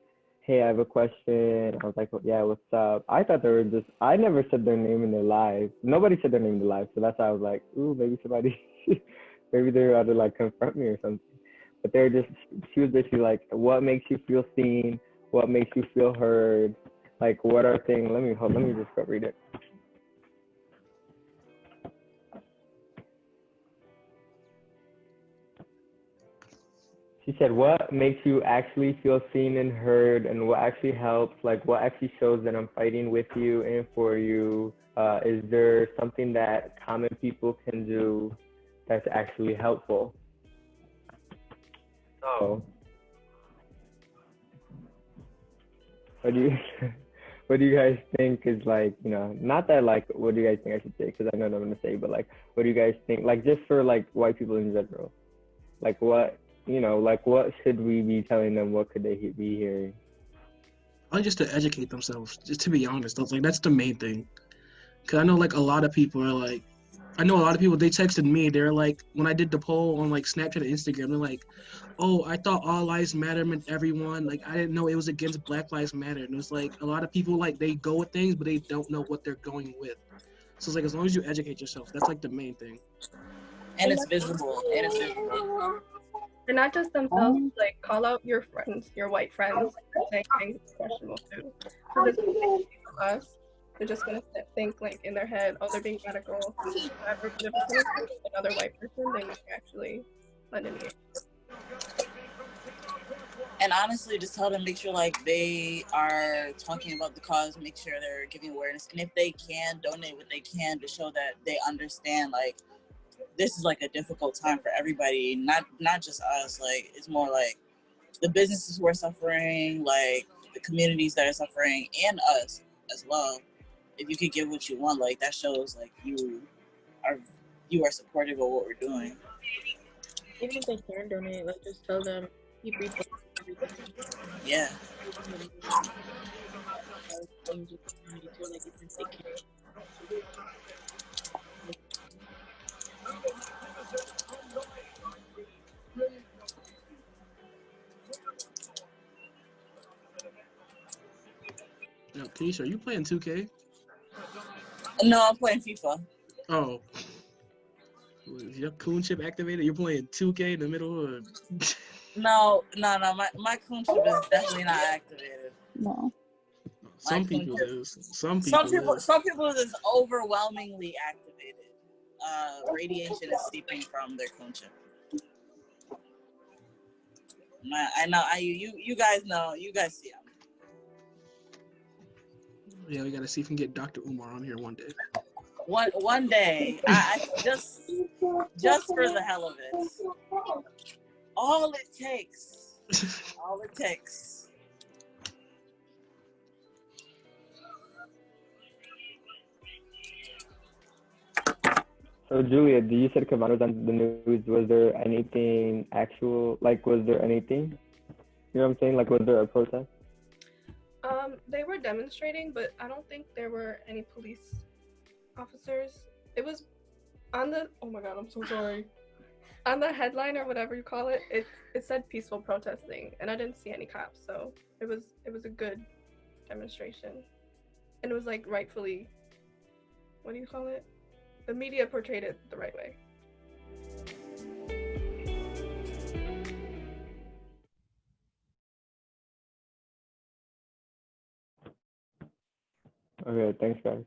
hey, I have a question. I was like, well, yeah, what's up? I thought they were just, I never said their name in their live. Nobody said their name in their live. So that's why I was like, ooh, maybe somebody, maybe they're about to like confront me or something. But they're just, she was basically like, what makes you feel seen? What makes you feel heard? Like, what are things? Let me just go read it. She said, what makes you actually feel seen and heard, and what actually helps? Like, what actually shows that I'm fighting with you and for you? Is there something that common people can do that's actually helpful? So, what do you, what do you guys think is like, you know, not that like, what do you guys think I should say? Because I know what I'm gonna say, but like, what do you guys think? Like, just for like white people in general, like what, you know, like what should we be telling them? What could they be hearing? Probably just to educate themselves. Just to be honest, I was like, that's the main thing. Cause I know like a lot of people are like, I know a lot of people. They texted me. They're like, when I did the poll on like Snapchat and Instagram, they're like, "Oh, I thought all lives matter meant everyone. Like I didn't know it was against Black Lives Matter." And it's like a lot of people like they go with things, but they don't know what they're going with. So it's like as long as you educate yourself, that's like the main thing. And it's visible. And it's visible. And not just themselves, like call out your friends, your white friends, saying things questionable too. Because it's us, they're just gonna think like in their head, oh, they're being radical, whatever. But if it's coming from another white person, they might actually lend an ear. And honestly, just tell them, make sure like they are talking about the cause, make sure they're giving awareness, and if they can, donate what they can to show that they understand like this is like a difficult time for everybody, not just us. Like it's more like the businesses who are suffering, like the communities that are suffering, and us as well. If you could give what you want, like that shows like you are supportive of what we're doing. Even if they can't donate, like just tell them keep reposting everything. Yeah. Yo, Keisha, are you playing 2K? No, I'm playing FIFA. Oh. Is your coon chip activated? You're playing 2K in the middle of... No, my coon chip is definitely not activated. No. Some people is. Some people is overwhelmingly activated. Radiation is seeping from their coon chip. I know. You guys know. You guys see him. Yeah, we gotta see if we can get Dr. Umar on here one day. One day, I just for the hell of it. All it takes. So Julia, you said Kavanaugh was on the news. Was there anything actual? Like, was there anything? You know what I'm saying? Like, was there a protest? They were demonstrating, but I don't think there were any police officers. It was on the, oh my god, I'm so sorry. On the headline or whatever you call it, it said peaceful protesting, and I didn't see any cops, so it was a good demonstration. And it was like rightfully, what do you call it? The media portrayed it the right way. Okay, thanks guys.